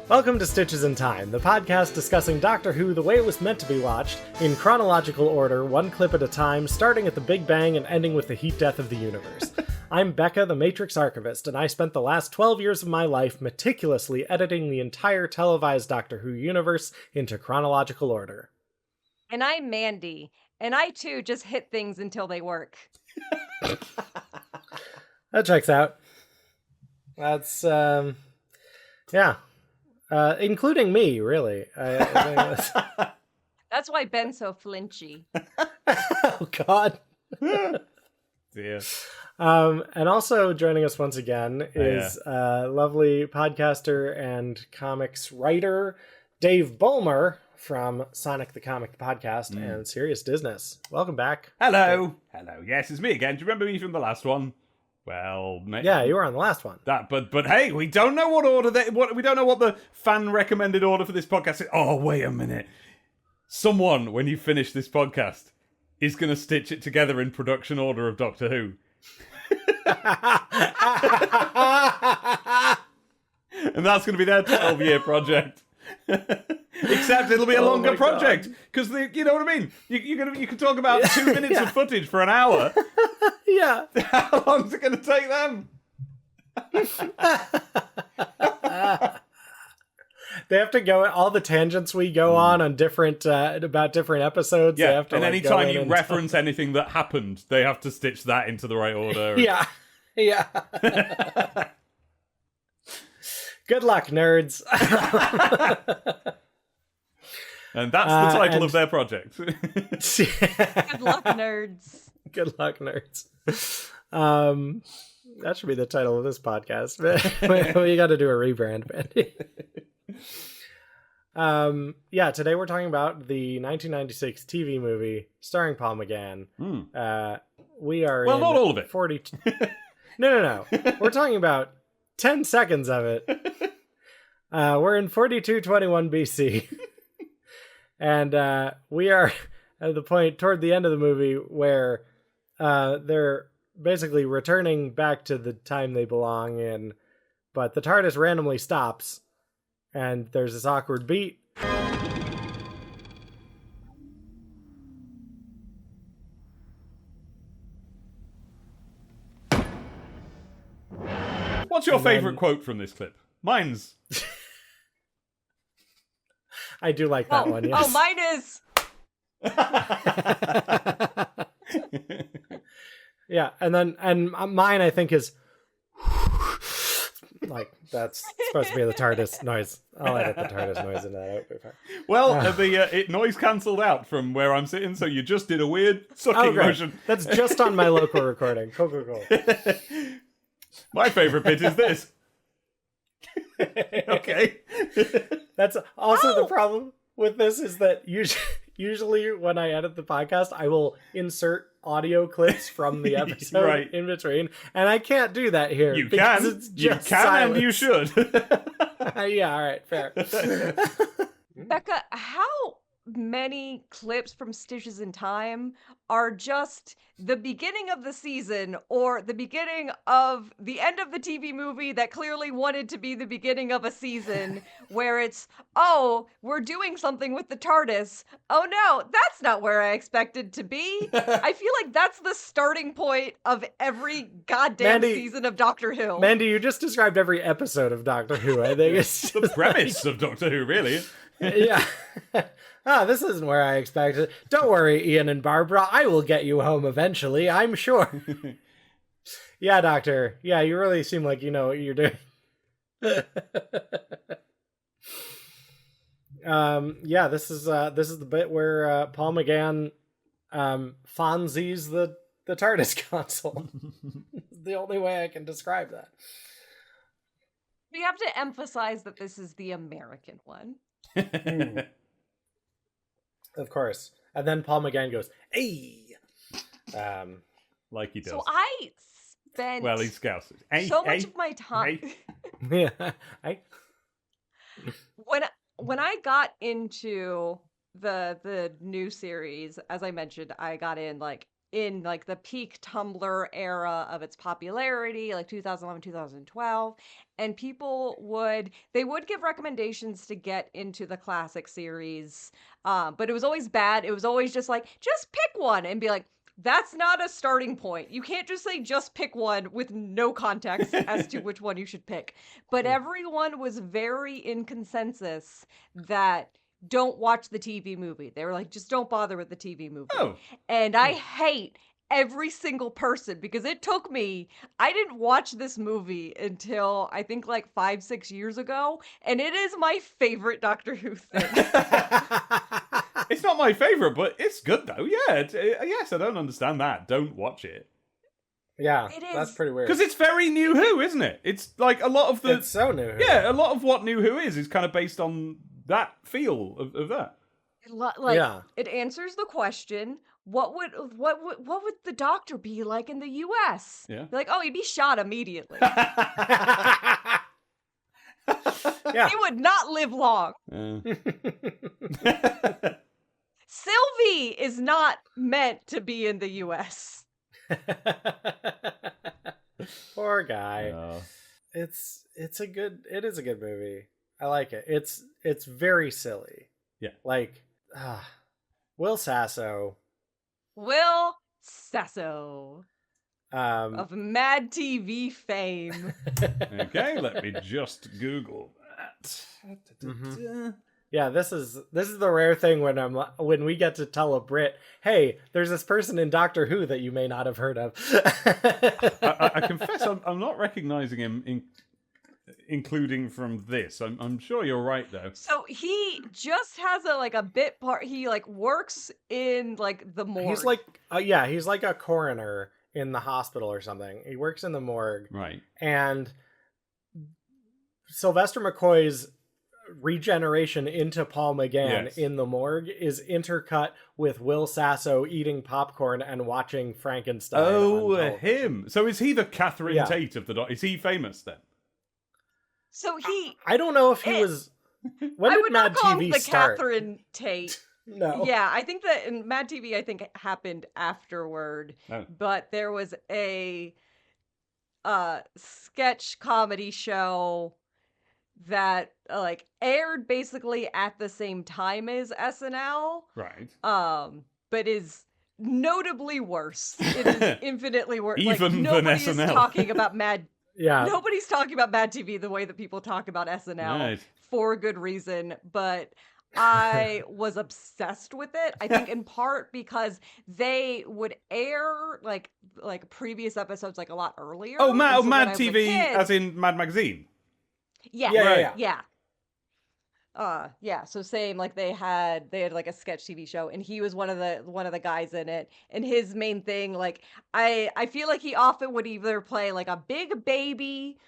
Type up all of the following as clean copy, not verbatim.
Welcome to Stitches in Time, the podcast discussing Doctor Who the way it was meant to be watched, in chronological order, one clip at a time, starting at the Big Bang and ending with the heat death of the universe. I'm Becca, the Matrix Archivist, and I spent the last 12 years of my life meticulously editing the entire televised Doctor Who universe into chronological order. And I'm Mandy, and I too just hit things until they work. That checks out. That's, yeah. Including me, really. That's why Ben's so flinchy. Oh, God. Yeah. And also joining us once again is lovely podcaster and comics writer Dave Bulmer from Sonic the Comic Podcast and Serious Business. Welcome back. Hello. Hello. Yes, it's me again. Do you remember me from the last one? Well, maybe. Yeah, you were on the last one. But hey, we don't know what order we don't know what the fan recommended order for this podcast is. Oh, wait a minute. Someone, when you finish this podcast, is going to stitch it together in production order of Doctor Who. And that's going to be their 12-year project. Except it'll be a longer project, because you know what I mean. You can talk about 2 minutes of footage for an hour. Yeah. How long is it going to take them? They have to go all the tangents we go on different about different episodes. Yeah, they have to, and anytime you reference anything that happened, they have to stitch that into the right order. Yeah. Good luck, nerds. And that's the title of their project. Good luck, nerds. Good luck, nerds. That should be the title of this podcast. We got to do a rebrand, Mandy. Today we're talking about the 1996 TV movie starring Paul McGann. We are not all of it. 42. No. We're talking about 10 seconds of it. We're in 4221 BC. And we are at the point toward the end of the movie where they're basically returning back to the time they belong in, but the TARDIS randomly stops, and there's this awkward beat. What's your favourite quote from this clip? Mine's... I do like that one, yes. Oh, mine is... Yeah, and mine I think is like that's supposed to be the TARDIS noise. I'll edit the TARDIS noise into that out. Well, it noise cancelled out from where I'm sitting, so you just did a weird sucking motion. That's just on my local recording. Cool. My favourite bit is this. Okay. That's also the problem with this is that usually when I edit the podcast, I will insert audio clips from the episode in between, and I can't do that here. You can, and you should. Yeah, all right, fair. Becca, how many clips from Stitches in Time are just the beginning of the season or the beginning of the end of the TV movie that clearly wanted to be the beginning of a season where it's, oh, we're doing something with the TARDIS. Oh no, that's not where I expected to be. I feel like that's the starting point of every goddamn season of Doctor Who. Mandy, you just described every episode of Doctor Who. I think it's the premise of Doctor Who, really. Yeah. This isn't where I expected. Don't worry, Ian and Barbara. I will get you home eventually, I'm sure. Yeah, Doctor. Yeah, you really seem like you know what you're doing. This is the bit where Paul McGann Fonzies the TARDIS console. The only way I can describe that. We have to emphasize that this is the American one. Of course. And then Paul McGann goes, "Hey!" Like he does. So I spent he's Scouse. So much of my time... Yeah. When I got into the new series, as I mentioned, I got in like in like the peak Tumblr era of its popularity, like 2011, 2012, and they would give recommendations to get into the classic series, but it was always bad. It was always just like, just pick one, and be like, that's not a starting point. You can't just say just pick one with no context as to which one you should pick. But everyone was very in consensus that don't watch the TV movie. They were like, just don't bother with the TV movie. Oh. And I hate every single person, because it took me, I didn't watch this movie until I think like 5-6 years ago, and it is my favorite Doctor Who thing. It's not my favorite, but it's good though. Yeah, yes, I don't understand that. Don't watch it. Yeah, It is. that's pretty weird. Because it's very New Who, isn't it? It's like a lot of the... It's so new. Yeah, a lot of what New Who is kind of based on that feel of that. It answers the question, what would the Doctor be like in the US? Yeah. Like, oh, he'd be shot immediately. Yeah. He would not live long. Sylvie is not meant to be in the US. Poor guy. No. It is a good movie. I like it. It's very silly. Yeah. Like Will Sasso. Will Sasso of Mad TV fame. Okay, let me just Google that. Mm-hmm. Yeah, this is the rare thing when we get to tell a Brit, hey, there's this person in Doctor Who that you may not have heard of. I confess I'm not recognizing him including from this. I'm sure you're right though. So he just has a bit part. He like works in like the morgue. He's like he's like a coroner in the hospital or something. He works in the morgue. Right. And Sylvester McCoy's regeneration into Paul McGann in the morgue is intercut with Will Sasso eating popcorn and watching Frankenstein. Oh, him. So is he the Catherine Tate of the Is he famous then? So I don't know if he was. When I did would Mad not call TV him the start? Catherine Tate. No. Yeah, I think that in Mad TV, I think it happened afterward. Oh. But there was a sketch comedy show that like aired basically at the same time as SNL. Right. But is notably worse. It is infinitely worse. Even than SNL. Nobody's talking about Mad. Yeah. Nobody's talking about Mad TV the way that people talk about SNL Right. for good reason, but I was obsessed with it. I think in part because they would air like previous episodes like a lot earlier. Oh, And so when Mad I was a TV, kid- as in Mad Magazine. Yeah. So same, like they had like a sketch TV show, and he was one of the guys in it, and his main thing, like I feel like he often would either play like a big baby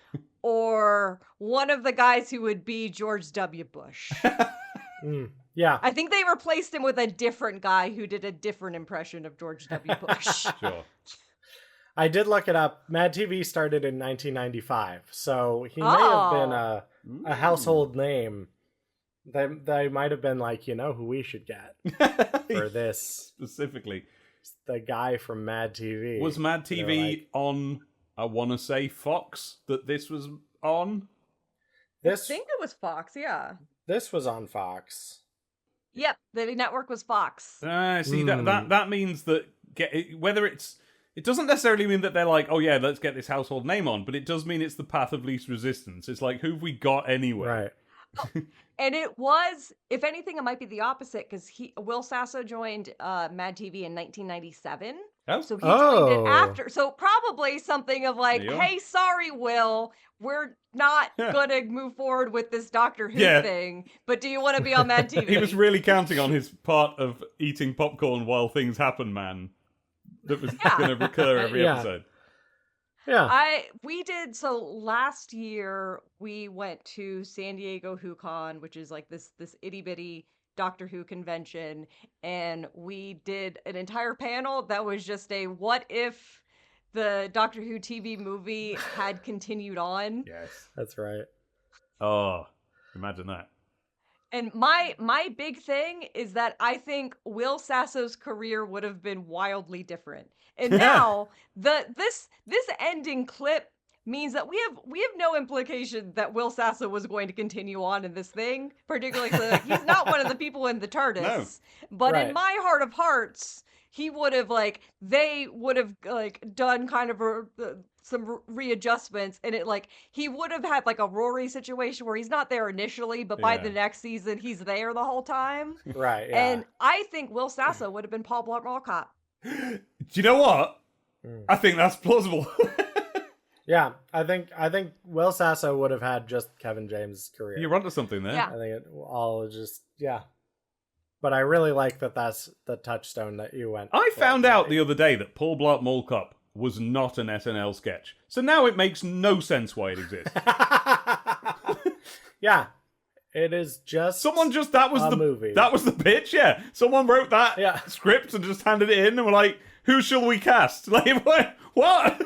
or one of the guys who would be George W. Bush. Yeah. I think they replaced him with a different guy who did a different impression of George W. Bush. Sure. I did look it up. Mad TV started in 1995, so he may have been a household name. They might have been like, who we should get for this Specifically. The guy from Mad TV. Was Mad TV on, I want to say, Fox, that this was on? I think it was Fox, yeah. This was on Fox. Yep, the network was Fox. See, that means that whether it's... It doesn't necessarily mean that they're like, oh yeah, let's get this household name on, but it does mean it's the path of least resistance. It's like, who've we got anyway? Right. And it was, if anything, it might be the opposite, because Will Sasso joined Mad TV in 1997. Oh. So he joined it after. So probably something of like, hey, sorry, Will, we're not going to move forward with this Doctor Who thing, but do you want to be on Mad TV? He was really counting on his part of eating popcorn while things happen, man. That was going to recur every episode. Yeah. We did, so last year we went to San Diego WhoCon, which is like this itty bitty Doctor Who convention, and we did an entire panel that was just a what if the Doctor Who TV movie had continued on. Yes. That's right. Oh, imagine that. And my big thing is that I think Will Sasso's career would have been wildly different. And now this ending clip means that we have no implication that Will Sasso was going to continue on in this thing, particularly like, he's not one of the people in the TARDIS. No. But Right. in my heart of hearts, he would have they would have done kind of some readjustments, and he would have had a Rory situation where he's not there initially, but by the next season he's there the whole time. Right. Yeah. And I think Will Sasso would have been Paul Blart Mall Cop. Do you know what? I think that's plausible. Yeah, I think Will Sasso would have had just Kevin James' career. You're onto something there. Yeah. I think it all just But I really like that that's the touchstone that you went. I for. found out the other day that Paul Blart Mall Cop was not an SNL sketch. So now it makes no sense why it exists. Yeah. It is just That was the movie. That was the pitch, yeah. Someone wrote that script and just handed it in and were like, who shall we cast? Like, what?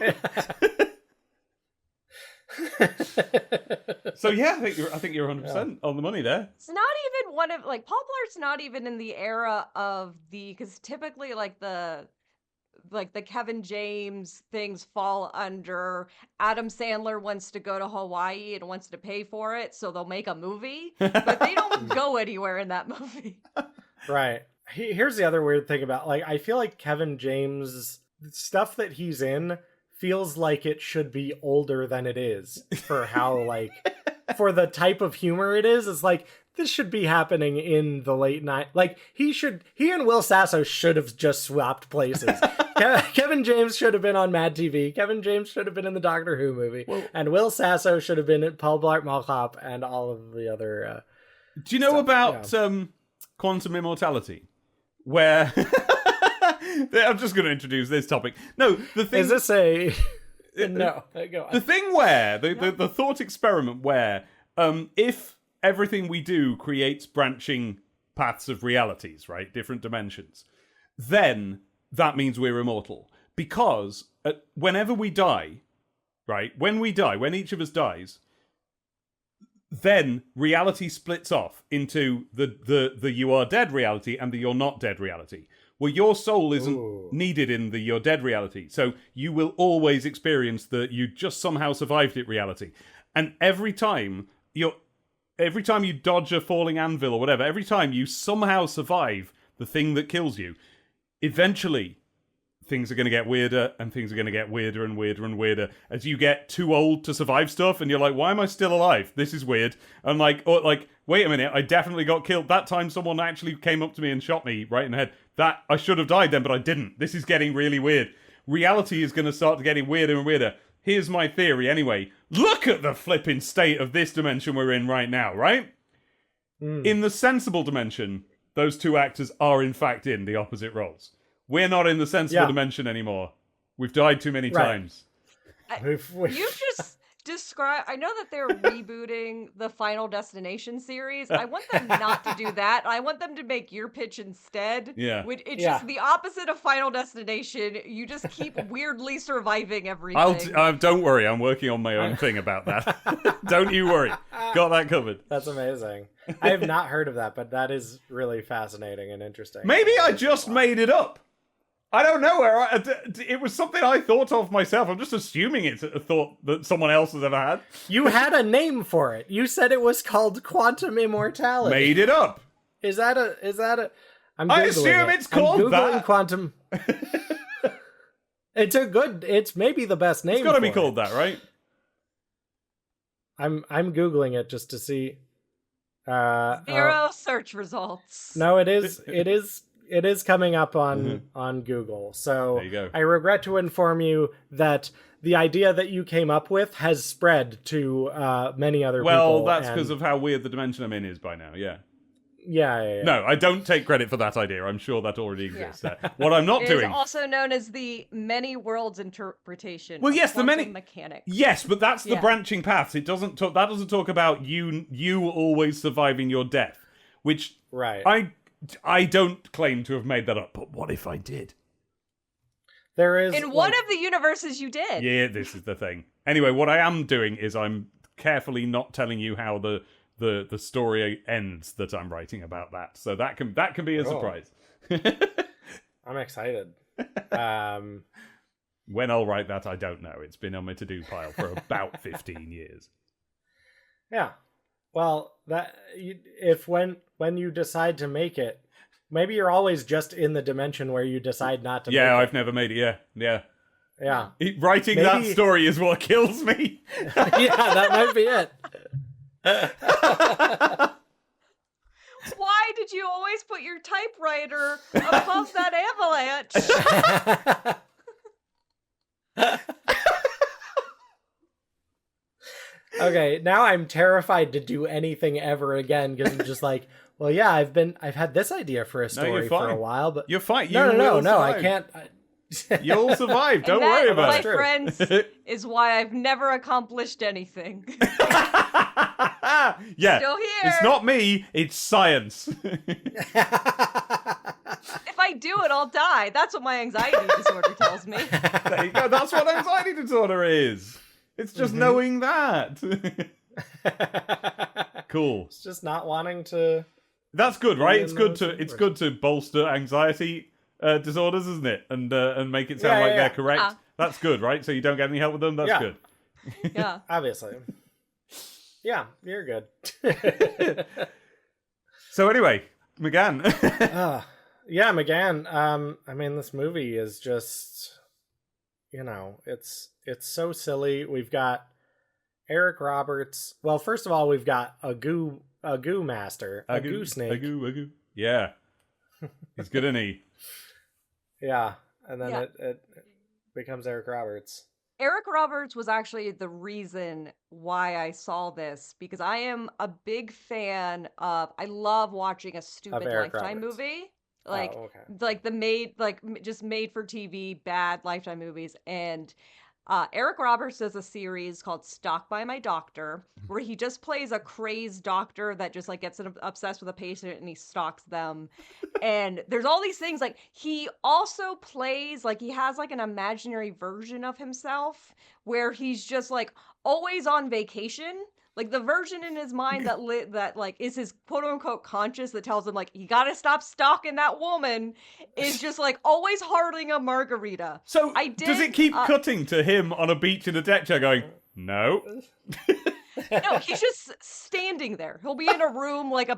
So yeah, I think you're 100% on the money there. It's not even one of Paul Blart's not even in the era of because typically the Kevin James things fall under Adam Sandler wants to go to Hawaii and wants to pay for it, so they'll make a movie, but they don't go anywhere in that movie. Right. Here's the other weird thing about I feel like Kevin James stuff that he's in feels like it should be older than it is for how for the type of humor it is. It's this should be happening in the late night. He and Will Sasso should have just swapped places. Kevin James should have been on Mad TV. Kevin James should have been in the Doctor Who movie. And Will Sasso should have been at Paul Blart Mall Cop and all of the other do you know about quantum immortality? Where I'm just going to introduce this topic. No, the thing is this a no. Go on. The thing where the thought experiment where if everything we do creates branching paths of realities, right, different dimensions, then that means we're immortal. Because whenever we die, right, when each of us dies, then reality splits off into the you are dead reality and the you're not dead reality. Well, your soul isn't needed in the you're dead reality. So you will always experience the you just somehow survived it reality. And every time you dodge a falling anvil or whatever, every time you somehow survive the thing that kills you, eventually things are going to get weirder and things are going to get weirder and weirder and weirder as you get too old to survive stuff and you're like, why am I still alive? This is weird. And wait a minute, I definitely got killed. That time someone actually came up to me and shot me right in the head. That I should have died then, but I didn't. This is getting really weird. Reality is going to start getting weirder and weirder. Here's my theory anyway. Look at the flipping state of this dimension we're in right now, right? In the sensible dimension, those two actors are in fact in the opposite roles. We're not in the sensible dimension anymore. We've died too many times. You just describe. I know that they're rebooting the Final Destination series. I want them not to do that. I want them to make your pitch instead. Yeah. It's just the opposite of Final Destination. You just keep weirdly surviving everything. Don't worry, I'm working on my own thing about that. Don't you worry. Got that covered. That's amazing. I have not heard of that, but that is really fascinating and interesting. Maybe I just made it up. I don't know where it was something I thought of myself. I'm just assuming it's a thought that someone else has ever had. You had a name for it. You said it was called quantum immortality. Made it up. Is that a I assume it's called I'm Googling that. Quantum. It's maybe the best name. It's got to be called that, right? I'm Googling it just to see. Zero search results. No, it is coming up on Google. So there you go. I regret to inform you that the idea that you came up with has spread to many other people. Well, that's because of how weird the dimension I'm in is by now, yeah. Yeah. No, I don't take credit for that idea. I'm sure that already exists there. What I'm not doing... It is also known as the many worlds interpretation. Well, yes, the many mechanics. Yes, but that's the branching paths. It doesn't talk. That doesn't talk about you always surviving your death, which I don't claim to have made that up. But what if I did? There is in one of the universes you did. Yeah, this is the thing. Anyway, what I am doing is I'm carefully not telling you how the the story ends that I'm writing about that. So that can be a surprise. I'm excited. When I'll write that, I don't know. It's been on my to-do pile for about 15 years. Yeah. Well, when you decide to make it, maybe you're always just in the dimension where you decide not to make it. Yeah, I've never made it. Yeah. Writing Maybe... that story is what kills me. Yeah, that might be it. Why did you always put your typewriter above that avalanche? Okay, now I'm terrified to do anything ever again because I'm just like, well, yeah, I've had this idea for a story for a while, but you're fine. No, I can't. You'll survive. Don't worry about it. My friends, is why I've never accomplished anything. Yeah, still here. It's not me. It's science. If I do it, I'll die. That's what my anxiety disorder tells me. There you go. That's what anxiety disorder is. It's just knowing that. Cool. It's just not wanting to. That's good, right? It's good to bolster anxiety disorders, isn't it? And make it sound like they're correct. That's good, right? So you don't get any help with them. That's good. Yeah, obviously. Yeah, you're good. So anyway, McGann. Yeah, McGann. I mean, this movie is just, it's so silly. We've got Eric Roberts. Well, first of all, we've got a goo master, a goo snake. A goo. Yeah. He's good, isn't he? Yeah, and then it becomes Eric Roberts. Eric Roberts was actually the reason why I saw this, because I am a big fan of, I love watching a stupid Lifetime movie. Like, like just made for TV, bad Lifetime movies. And Eric Roberts does a series called Stalked by My Doctor, where he just plays a crazed doctor that just like gets obsessed with a patient and he stalks them. And there's all these things, like he also plays, like he has like an imaginary version of himself where he's just like always on vacation. Like the version in his mind that like is his quote unquote conscious that tells him like you gotta stop stalking that woman is just like always hardening a margarita. So does it keep cutting to him on a beach in a deck chair going, no? No, he's just standing there. He'll be in a room like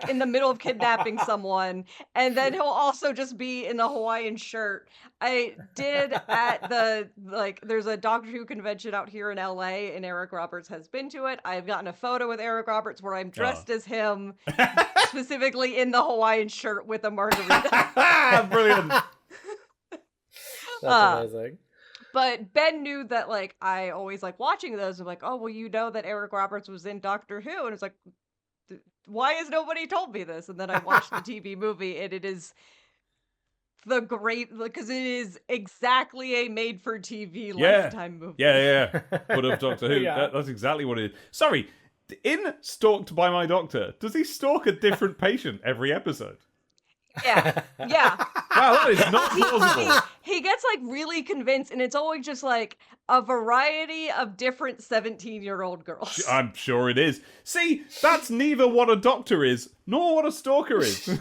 in the middle of kidnapping someone, and then he'll also just be in a Hawaiian shirt. I did at there's a Doctor Who convention out here in LA, and Eric Roberts has been to it. I've gotten a photo with Eric Roberts where I'm dressed as him, specifically in the Hawaiian shirt with a margarita. Brilliant. That's amazing. But Ben knew that, like, I always like watching those. I'm like, oh, well, you know that Eric Roberts was in Doctor Who. And it's like, why has nobody told me this? And then I watched the TV movie, and it is because it is exactly a made-for-TV Lifetime movie. Yeah. Would have Doctor Who. That's exactly what it is. Sorry, in Stalked by My Doctor, does he stalk a different patient every episode? Yeah. Wow, that is not plausible. He gets like really convinced, and it's always just like a variety of different 17-year-old girls. I'm sure it is. See, that's neither what a doctor is, nor what a stalker is. Well,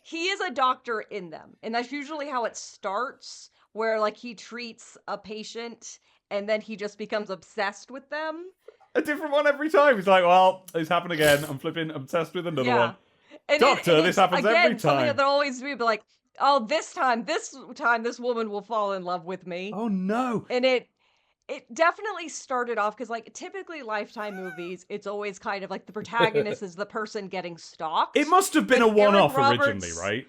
he is a doctor in them, and that's usually how it starts, where like he treats a patient, and then he just becomes obsessed with them. A different one every time. He's like, well, it's happened again. I'm flipping obsessed with another one. And Doctor, this happens again, every time. Something that always be like, oh, this time, this woman will fall in love with me. Oh no! And it definitely started off because, like, typically Lifetime movies, it's always kind of like the protagonist is the person getting stalked. It must have been a one-off originally, right?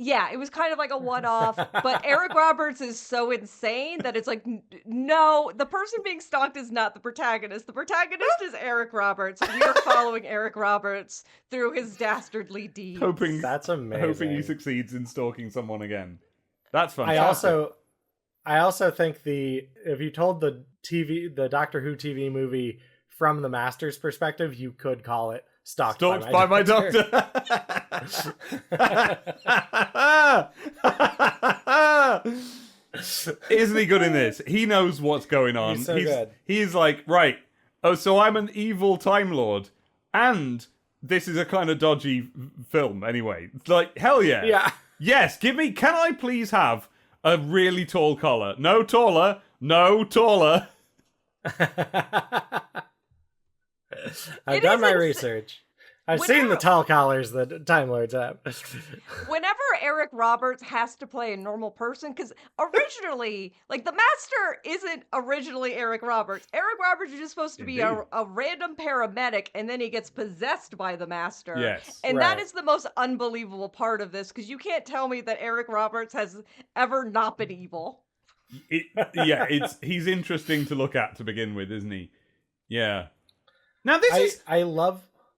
Yeah, it was kind of like a one-off, but Eric Roberts is so insane that it's like, no, the person being stalked is not the protagonist. The protagonist is Eric Roberts. We are following Eric Roberts through his dastardly deeds. That's amazing. Hoping he succeeds in stalking someone again. That's fantastic. I also think if you told the Doctor Who TV movie from the Master's perspective, you could call it Stalked by my Doctor. Isn't he good in this? He knows what's going on. He's so good. He's like, right, oh, so I'm an evil Time Lord, and this is a kind of dodgy film anyway. It's like, hell yeah. Yeah. Yes, can I please have a really tall collar? No taller. No taller. I've done my research. I've seen the tall collars that Time Lords have. Whenever Eric Roberts has to play a normal person, because originally, like, the Master isn't originally Eric Roberts. Eric Roberts is just supposed to be a random paramedic, and then he gets possessed by the Master. Yes. And that is the most unbelievable part of this, because you can't tell me that Eric Roberts has ever not been evil. He's interesting to look at to begin with, isn't he? Yeah. Now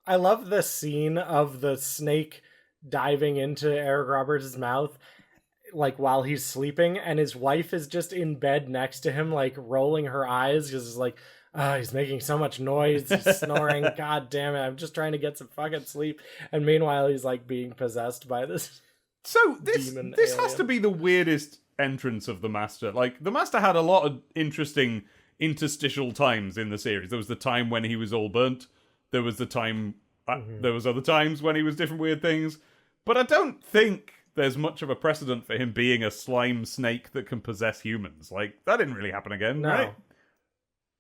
I love the scene of the snake diving into Eric Roberts' mouth, like while he's sleeping, and his wife is just in bed next to him, like rolling her eyes because it's like, oh, he's making so much noise, he's snoring. God damn it! I'm just trying to get some fucking sleep, and meanwhile he's like being possessed by this. So this has to be the weirdest entrance of the Master. Like, the Master had a lot of interesting interstitial times in the series. There was the time when he was all burnt. There was the time, there was other times when he was different weird things. But I don't think there's much of a precedent for him being a slime snake that can possess humans. Like, that didn't really happen again, right?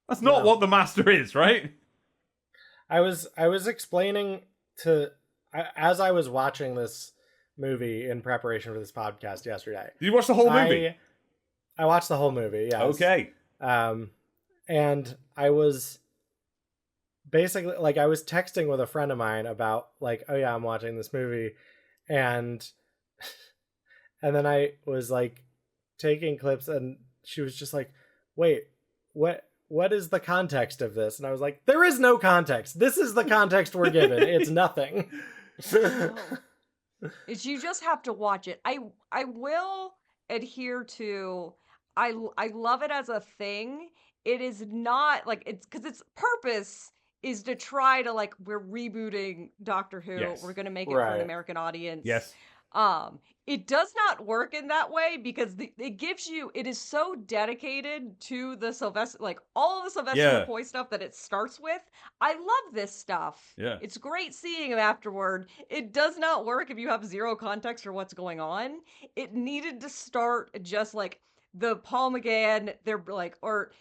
That's not what the Master is, right? I was explaining as I was watching this movie in preparation for this podcast yesterday. Did you watch the whole movie? I watched the whole movie, yes. Okay. And I was basically, like, I was texting with a friend of mine about, like, oh yeah, I'm watching this movie, and then I was like taking clips, and she was just like, wait, what is the context of this? And I was like, there is no context. This is the context we're given. It's nothing. Is you just have to watch it. I will adhere to, I love it as a thing. It is not like, it's because its purpose is to try to, like, we're rebooting Doctor Who. Yes. We're going to make it for an American audience. Yes. It does not work in that way because it gives you, it is so dedicated to the Sylvester, like all of the Sylvester McCoy stuff that it starts with. I love this stuff. Yeah. It's great seeing him afterward. It does not work if you have zero context for what's going on. It needed to start just like the Paul McGann, they're like, or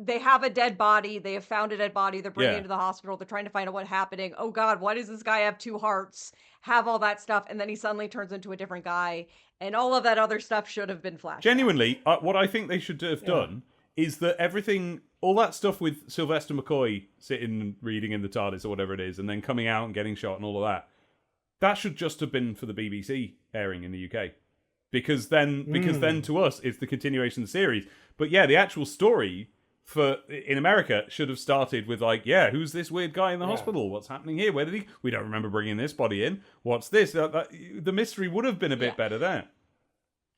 they have a dead body. They have found a dead body. They're bringing it to the hospital. They're trying to find out what's happening. Oh God, why does this guy have two hearts? Have all that stuff. And then he suddenly turns into a different guy. And all of that other stuff should have been flashed. Genuinely, what I think they should have done is that everything, all that stuff with Sylvester McCoy sitting and reading in the TARDIS or whatever it is, and then coming out and getting shot and all of that should just have been for the BBC airing in the UK. Because then to us, it's the continuation of the series. But yeah, the actual story in America should have started with, like, who's this weird guy in the hospital? What's happening here? Where did he? We don't remember bringing this body in. What's this? The mystery would have been a bit better there.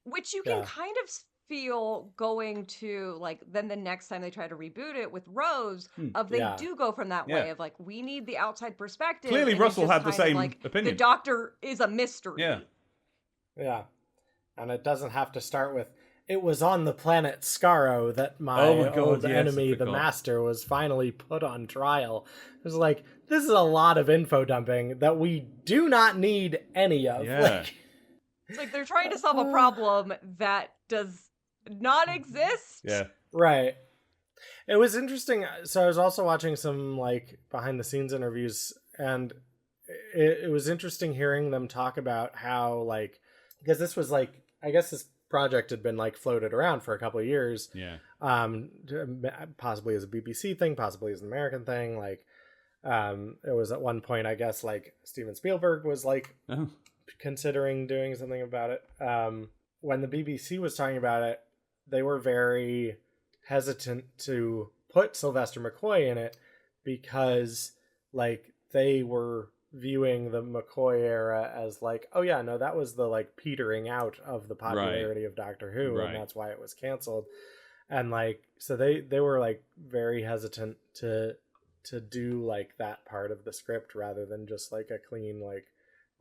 Which you can kind of feel going to, like, then the next time they try to reboot it with Rose, they do go from that way of, like, we need the outside perspective. Clearly Russell had the same opinion. The Doctor is a mystery. Yeah. And it doesn't have to start with, it was on the planet Skaro that my old enemy, the Master, was finally put on trial. It was like, this is a lot of info dumping that we do not need any of. Yeah. It's like they're trying to solve a problem that does not exist. Yeah. Right. It was interesting. So I was also watching some, like, behind the scenes interviews, and it was interesting hearing them talk about how, like, because this was like, I guess this project had been, like, floated around for a couple of years. Yeah. Possibly as a BBC thing, possibly as an American thing. Like, it was at one point, I guess, like, Steven Spielberg was, like, considering doing something about it. When the BBC was talking about it, they were very hesitant to put Sylvester McCoy in it because, like, they were viewing the McCoy era as, like, oh yeah, no, that was the, like, petering out of the popularity of Doctor Who, and that's why it was canceled. And, like, so they were, like, very hesitant to do, like, that part of the script rather than just, like, a clean, like,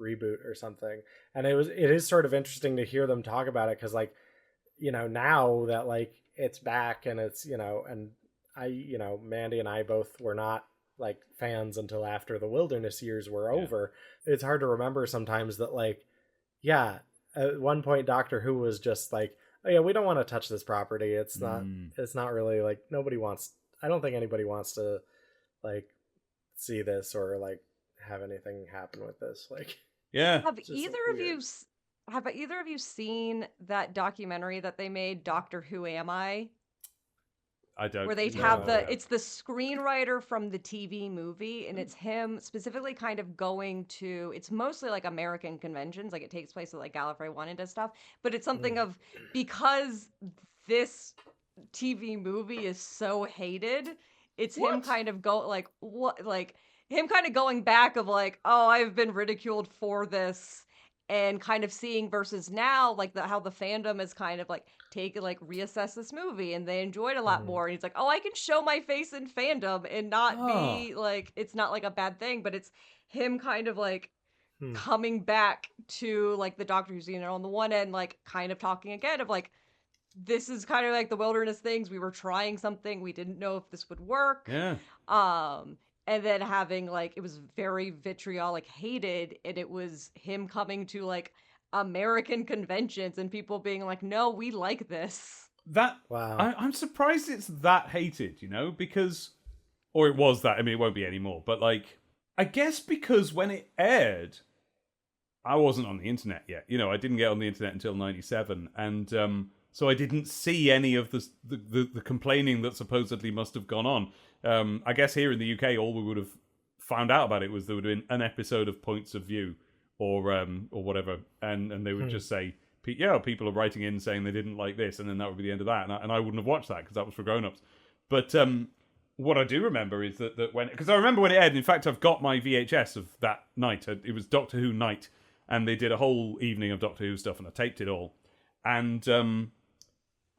reboot or something. And it is sort of interesting to hear them talk about it because, like, you know, now that, like, it's back and it's, you know, and Mandy and I both were not like fans until after the Wilderness years were over. It's hard to remember sometimes that like, yeah, at one point Doctor Who was just like, oh yeah, we don't want to touch this property. It's not really like I don't think anybody wants to like see this or like have anything happen with this. Like, yeah. Have either of you seen that documentary that they made, Doctor Who Am I? I don't. Where they have it's the screenwriter from the TV movie, and it's him specifically kind of going to, it's mostly like American conventions, like it takes place at like Gallifrey 1 and does stuff, but it's something of, because this TV movie is so hated, it's him kind of him kind of going back of like, oh, I've been ridiculed for this, and kind of seeing versus now, like how the fandom is kind of like reassess this movie and they enjoyed a lot more. And he's like, oh, I can show my face in fandom and not be like, it's not like a bad thing, but it's him kind of like coming back to like the Doctor Who's, on the one end, like kind of talking again of like, this is kind of like the Wilderness things. We were trying something. We didn't know if this would work. Yeah. And then having like, it was very vitriolic hated, and it was him coming to like American conventions and people being like, no, we like this. Wow. I'm surprised it's that hated, because, or it was that, I mean, it won't be anymore, but like, I guess because when it aired, I wasn't on the internet yet. I didn't get on the internet until 97, and so I didn't see any of the complaining that supposedly must have gone on. I guess here in the UK, all we would have found out about it was there would have been an episode of Points of View or whatever, and they would just say, people are writing in saying they didn't like this, and then that would be the end of that, and I wouldn't have watched that because that was for grown-ups. But what I do remember is that because I remember when it aired. In fact, I've got my VHS of that night. It was Doctor Who night, and they did a whole evening of Doctor Who stuff, and I taped it all. And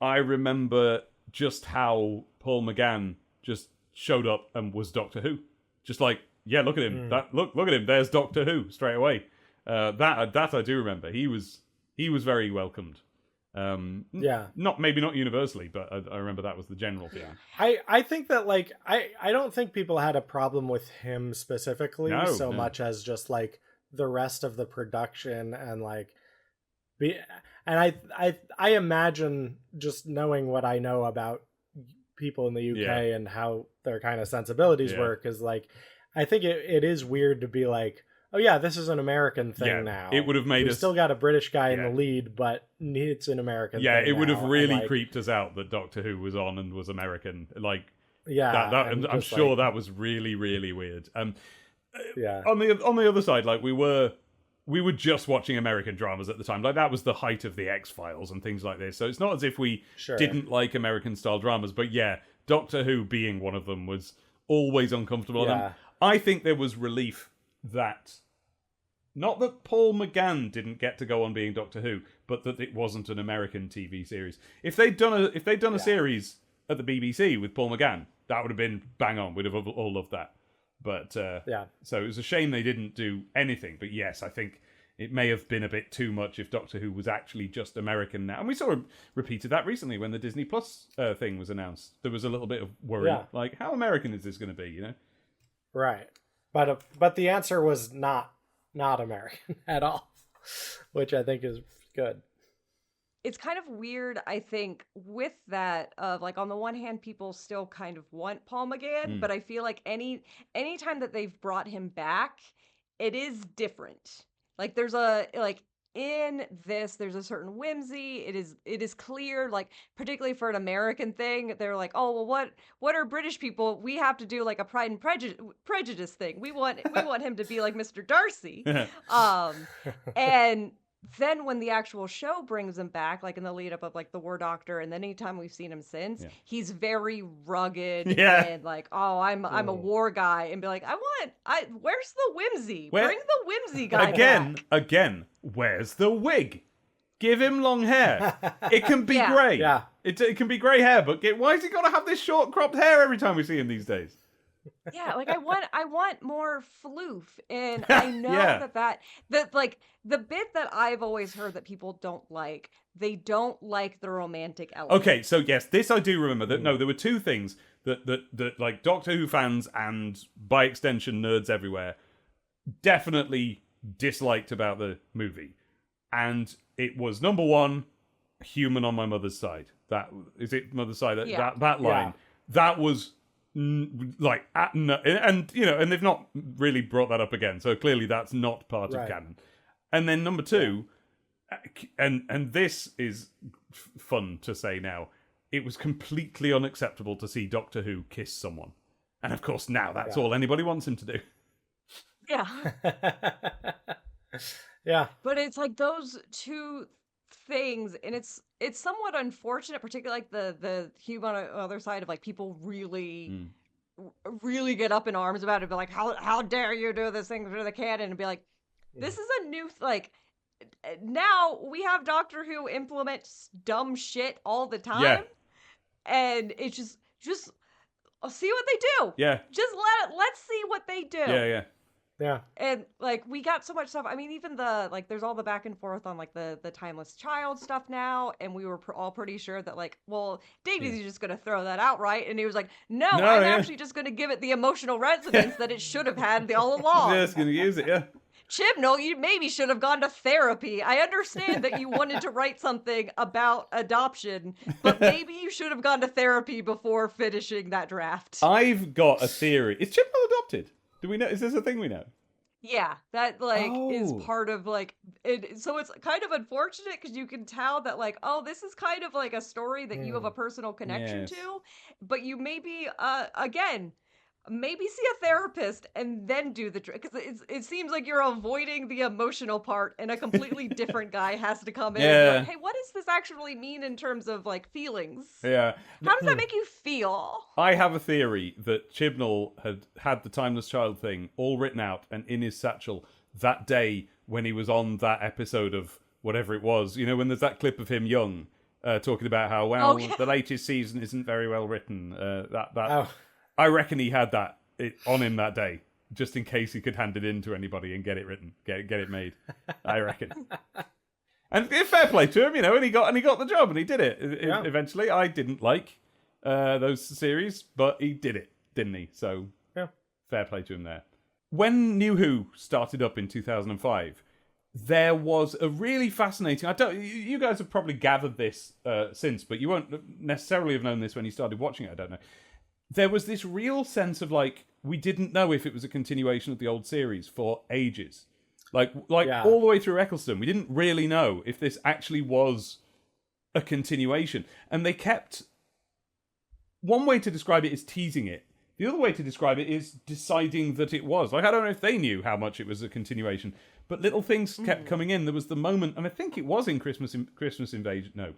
I remember just how Paul McGann just showed up and was Doctor Who, just like, yeah, look at him. Look at him. There's Doctor Who straight away. That I do remember. He was very welcomed. Maybe not universally, but I remember that was the general feeling. I think that like I don't think people had a problem with him specifically much as just like the rest of the production and like I imagine, just knowing what I know about people in the UK and how their kind of sensibilities work, is like, I think it is weird to be like, oh yeah, this is an American thing now. It would have made us still got a British guy in the lead, but it's an American thing. Yeah, it would have really like, creeped us out that Doctor Who was on and was American. Like, I'm sure like, that was really, really weird. On the other side, like we were just watching American dramas at the time. Like, that was the height of the X-Files and things like this. So it's not as if we didn't like American-style dramas. But yeah, Doctor Who being one of them was always uncomfortable. Yeah. And I think there was relief that, not that Paul McGann didn't get to go on being Doctor Who, but that it wasn't an American TV series. If they'd done a series at the BBC with Paul McGann, that would have been bang on. We'd have all loved that. But so it was a shame they didn't do anything. But yes, I think it may have been a bit too much if Doctor Who was actually just American now. And we sort of repeated that recently when the Disney Plus thing was announced. There was a little bit of worry, like, how American is this going to be? Right. But the answer was not American at all, which I think is good. It's kind of weird, I think, with that of like, on the one hand, people still kind of want Paul McGann, but I feel like any time that they've brought him back, it is different. Like, there's in this, there's a certain whimsy. It is clear, like, particularly for an American thing, they're like, oh, well, what are British people? We have to do like a Pride and Prejudice thing. We want him to be like Mr. Darcy. And then when the actual show brings him back, like in the lead up of like the War Doctor, and then anytime we've seen him since, he's very rugged and like, oh, I'm a war guy, and be like, where's the whimsy? Bring the whimsy guy back. Again, where's the wig? Give him long hair. It can be grey. Yeah. It can be grey hair, but why has he got to have this short cropped hair every time we see him these days? Yeah, like I want more floof, and I know Yeah. that like the bit that I've always heard that people don't like, they don't like the romantic element. Okay, so yes, this I do remember. That no, there were two things that like Doctor Who fans and by extension nerds everywhere definitely disliked about the movie, and it was number one, human on my mother's side. That is it, mother's side. Yeah. That line, that was like and you know, and they've not really brought that up again. So clearly that's not part of canon. And then number two, and this is fun to say now, it was completely unacceptable to see Doctor Who kiss someone, and of course now that's all anybody wants him to do. Yeah. Yeah. But it's like those two things, and it's somewhat unfortunate, particularly like the human on the other side of like people really really get up in arms about it, be like, how dare you do this thing to the canon, and be like, this is a new like now we have Doctor Who implements dumb shit all the time. Yeah. And it's just see what they do. Yeah. Just let's see what they do. Yeah. Yeah. And like we got so much stuff. I mean, even the like, there's all the back and forth on like the timeless child stuff now, and we were all pretty sure that like, well, Davey's just gonna throw that out, right? And he was like, no, I'm actually just gonna give it the emotional resonance that it should have had all along. Just gonna use it, yeah. Chibnall, you maybe should have gone to therapy. I understand that you wanted to write something about adoption, but maybe you should have gone to therapy before finishing that draft. I've got a theory. Is Chibnall adopted? Do we know? Is this a thing we know? Yeah, that like is part of like it. So it's kind of unfortunate because you can tell that like, oh, this is kind of like a story that you have a personal connection to, but you maybe again. Maybe see a therapist and then do the because it seems like you're avoiding the emotional part, and a completely different guy has to come in. And be like, hey, what does this actually mean in terms of like feelings? Yeah. How does that make you feel? I have a theory that Chibnall had the Timeless Child thing all written out and in his satchel that day when he was on that episode of whatever it was. You know, when there's that clip of him young talking about how the latest season isn't very well written. I reckon he had that on him that day, just in case he could hand it in to anybody and get it written, get it made. I reckon. And fair play to him, you know, and he got the job and he did it eventually. I didn't like those series, but he did it, didn't he? So fair play to him there. When New Who started up in 2005, there was a really fascinating. You guys have probably gathered this since, but you won't necessarily have known this when you started watching it. I don't know. There was this real sense of like we didn't know if it was a continuation of the old series for ages, like all the way through Eccleston. We didn't really know if this actually was a continuation, and they kept. One way to describe it is teasing it. The other way to describe it is deciding that it was. Like I don't know if they knew how much it was a continuation, but little things kept coming in. There was the moment, and I think it was in Christmas Invasion. No.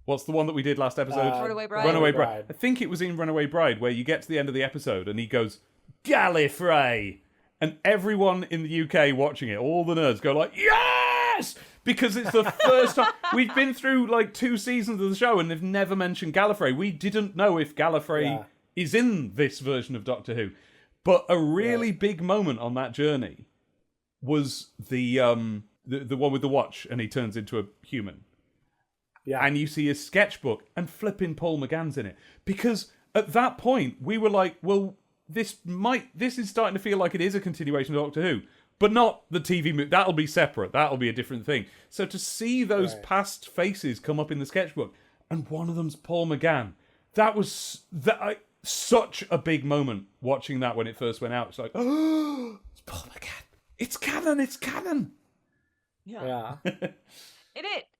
What's the one that we did last episode? Runaway Bride. Runaway Bride. I think it was in Runaway Bride where you get to the end of the episode and he goes, Gallifrey! And everyone in the UK watching it, all the nerds go like, yes! Because it's the first time. We've been through like 2 seasons of the show and they've never mentioned Gallifrey. We didn't know if Gallifrey is in this version of Doctor Who. But a really big moment on that journey was the one with the watch and he turns into a human. Yeah. And you see his sketchbook and flipping Paul McGann's in it. Because at that point, we were like, well, this is starting to feel like it is a continuation of Doctor Who. But not the TV movie. That'll be separate. That'll be a different thing. So to see those past faces come up in the sketchbook, and one of them's Paul McGann, that was such a big moment watching that when it first went out. It's like, oh, it's Paul McGann. It's canon. Yeah.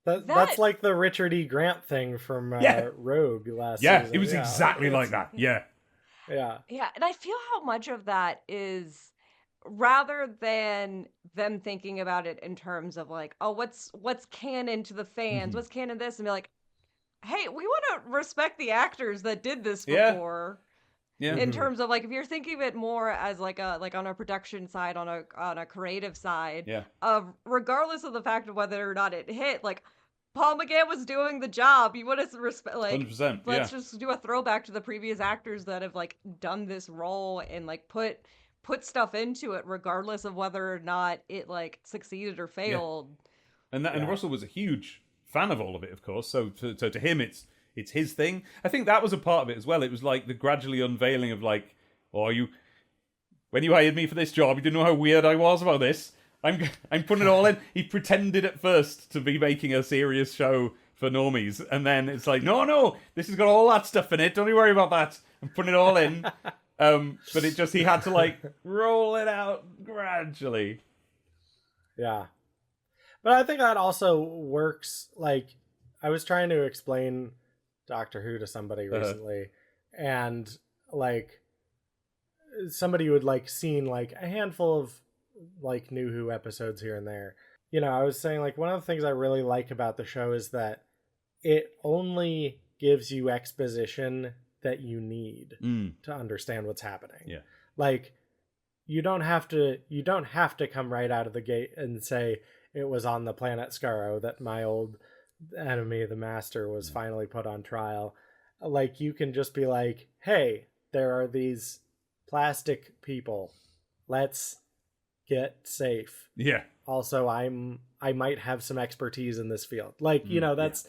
That's like the Richard E. Grant thing from Rogue last season. Yeah, it was exactly like that. Yeah. Yeah, and I feel how much of that is, rather than them thinking about it in terms of like, oh, what's canon to the fans, what's canon this, and be like, hey, we want to respect the actors that did this before. Yeah. In terms of like, if you're thinking of it more as like on a production side, on a creative side, regardless of the fact of whether or not it hit, like, Paul McGann was doing the job. You would have respect, like, 100%. let's just do a throwback to the previous actors that have like done this role and like put stuff into it, regardless of whether or not it like succeeded or failed. And Russell was a huge fan of all of it, of course. So to him, it's his thing. I think that was a part of it as well. It was like the gradually unveiling of like, when you hired me for this job, you didn't know how weird I was about this. I'm putting it all in. He pretended at first to be making a serious show for normies, and then it's like, no, this has got all that stuff in it. Don't you worry about that. I'm putting it all in. But it just, he had to like roll it out gradually. Yeah. But I think that also works. Like, I was trying to explain Doctor Who to somebody recently, and like somebody who had like seen like a handful of like New Who episodes here and there. You know, I was saying like one of the things I really like about the show is that it only gives you exposition that you need to understand what's happening. Yeah. Like you don't have to come right out of the gate and say it was on the planet Skaro that my old enemy, the Master, was finally put on trial. Like you can just be like, hey, there are these plastic people. Let's get safe. Yeah. Also, I might have some expertise in this field. Like, you know, that's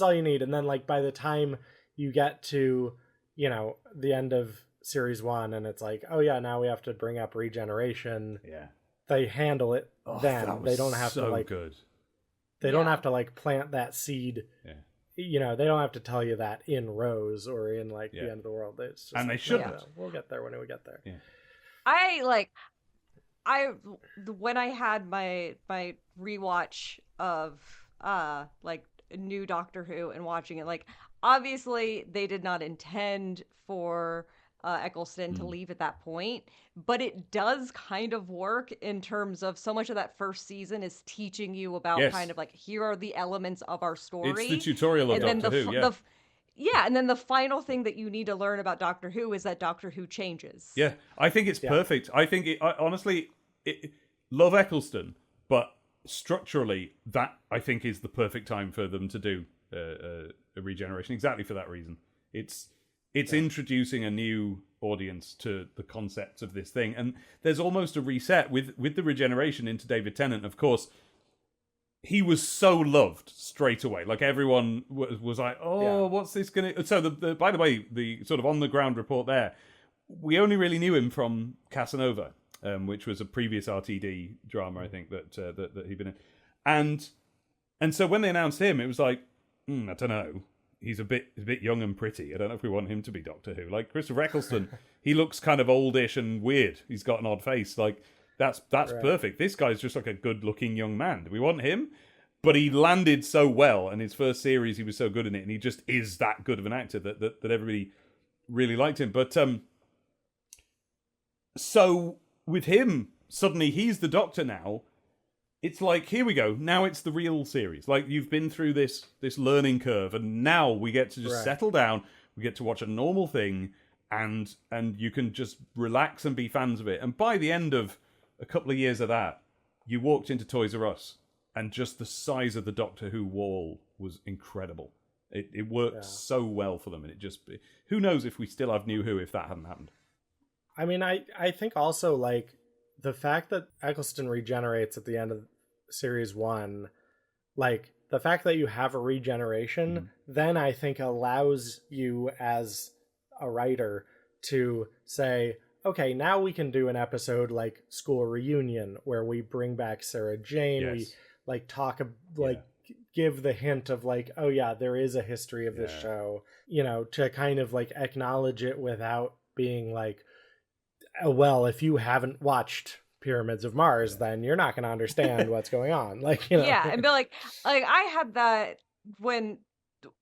all you need. And then like by the time you get to, you know, the end of series 1 and it's like, oh yeah, now we have to bring up regeneration. Yeah. They handle it then. They don't have so to like good. They don't have to like plant that seed. Yeah. You know, they don't have to tell you that in Rose or in like the end of the world. It's just, and they shouldn't. You know, we'll get there when we get there. Yeah. When I had my rewatch of like new Doctor Who and watching it, like obviously they did not intend for Eccleston to leave at that point, but it does kind of work in terms of so much of that first season is teaching you about kind of like, here are the elements of our story. It's the tutorial of Doctor Who, and then the final thing that you need to learn about Doctor Who is that Doctor Who changes. Yeah, I think it's perfect. I think honestly, love Eccleston, but structurally, that I think is the perfect time for them to do a regeneration. Exactly for that reason. It's introducing a new audience to the concepts of this thing, and there's almost a reset with the regeneration into David Tennant. Of course, he was so loved straight away. Like everyone was like, "Oh, what's this gonna?" So the by the way, the sort of on the ground report there, we only really knew him from Casanova, which was a previous RTD drama, I think that he'd been in, and so when they announced him, it was like, I don't know. He's a bit young and pretty. I don't know if we want him to be Doctor Who. Like Christopher Eccleston, he looks kind of oldish and weird. He's got an odd face. Like that's perfect. This guy's just like a good-looking young man. Do we want him? But he landed so well, and his first series he was so good in it, and he just is that good of an actor that everybody really liked him. But so with him, suddenly he's the Doctor now. It's like, here we go. Now it's the real series. Like, you've been through this learning curve, and now we get to just settle down. We get to watch a normal thing, and you can just relax and be fans of it. And by the end of a couple of years of that, you walked into Toys R Us, and just the size of the Doctor Who wall was incredible. It worked so well for them, and it just... Who knows if we still have New Who if that hadn't happened. I mean, I think also, like, the fact that Eccleston regenerates at the end of series 1, like the fact that you have a regeneration, then I think allows you as a writer to say, okay, now we can do an episode like School Reunion where we bring back Sarah Jane. We like talk, like give the hint of like, oh yeah, there is a history of this show, you know, to kind of like acknowledge it without being like, oh, well, if you haven't watched Pyramids of Mars, then you're not going to understand what's going on. Like, you know. Yeah, and be like I had that when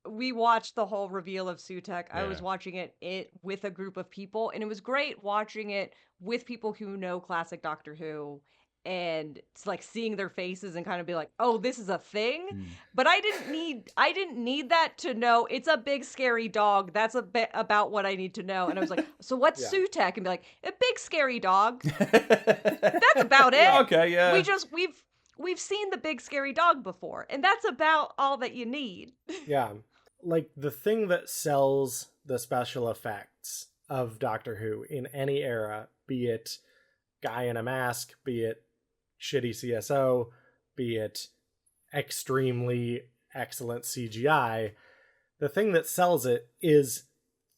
we watched the whole reveal of Sutekh. I was watching it with a group of people, and it was great watching it with people who know classic Doctor Who, and it's like seeing their faces and kind of be like, oh, this is a thing. But I didn't need that to know it's a big scary dog. That's a bit about what I need to know. And I was like, so what's Sutekh? And be like, a big scary dog. That's about it. Okay, yeah. We've we've seen the big scary dog before, and that's about all that you need. Yeah. Like, the thing that sells the special effects of Doctor Who in any era, be it guy in a mask, be it shitty CSO, be it extremely excellent CGI, the thing that sells it is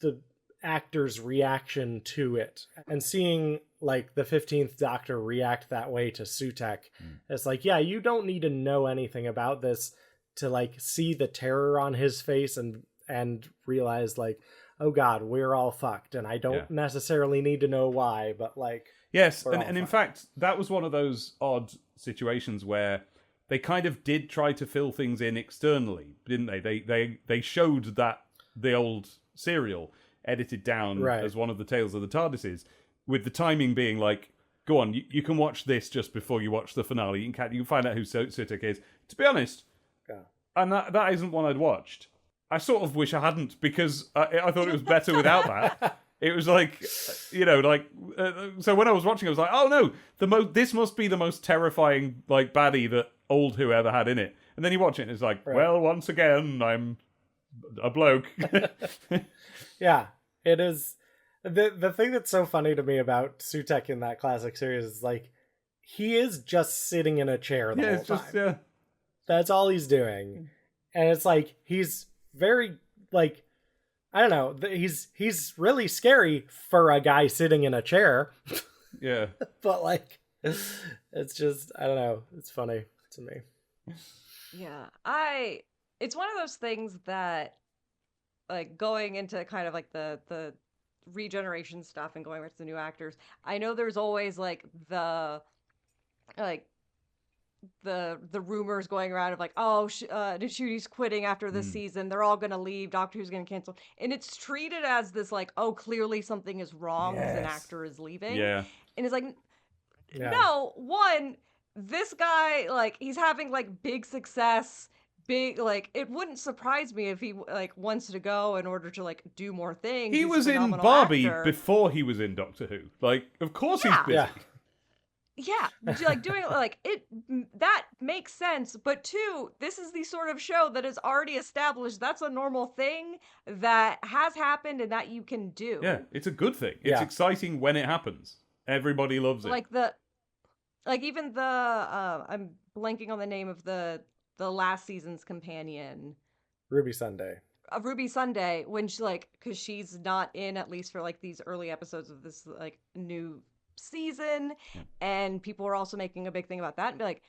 the actor's reaction to it. And seeing, like, the 15th Doctor react that way to Sutekh, it's like, yeah, you don't need to know anything about this to, like, see the terror on his face and realize, like, oh god, we're all fucked, and I don't necessarily need to know why, but, like... Yes, and in fact, that was one of those odd situations where they kind of did try to fill things in externally, didn't they? They showed that the old serial edited down as one of the Tales of the TARDISes, with the timing being like, go on, you can watch this just before you watch the finale. You can find out who Sutekh is. To be honest, and that isn't one I'd watched. I sort of wish I hadn't, because I thought it was better without that. It was like, you know, like, so when I was watching, I was like, oh no, this must be the most terrifying, like, baddie that old Who ever had in it. And then you watch it and it's like, well, once again, I'm a bloke. Yeah, it is. The thing that's so funny to me about Sutekh in that classic series is, like, he is just sitting in a chair the whole time. That's all he's doing. And it's like, he's very, like, I don't know, he's really scary for a guy sitting in a chair. Yeah. But, like, it's just, I don't know, it's funny to me. Yeah, it's one of those things that, like, going into kind of like the regeneration stuff and going back to the new actors, I know there's always like the rumors going around of like, oh, Nishuti's quitting after this season, they're all gonna leave, Doctor Who's gonna cancel, and it's treated as this like, oh, clearly something is wrong because an actor is leaving. And it's like, no, one, this guy, like, he's having like big success, like, it wouldn't surprise me if he like wants to go in order to like do more things. He was in Barbie before he was in Doctor Who. Like, of course he's busy. Yeah, like, doing like it, that makes sense. But two, this is the sort of show that is already established that's a normal thing that has happened and that you can do. Yeah, it's a good thing. It's exciting when it happens. Everybody loves it. Even I'm blanking on the name of the last season's companion, Ruby Sunday. Ruby Sunday, when she, like, because she's not in, at least for like these early episodes of this like new season, and people were also making a big thing about that and be like,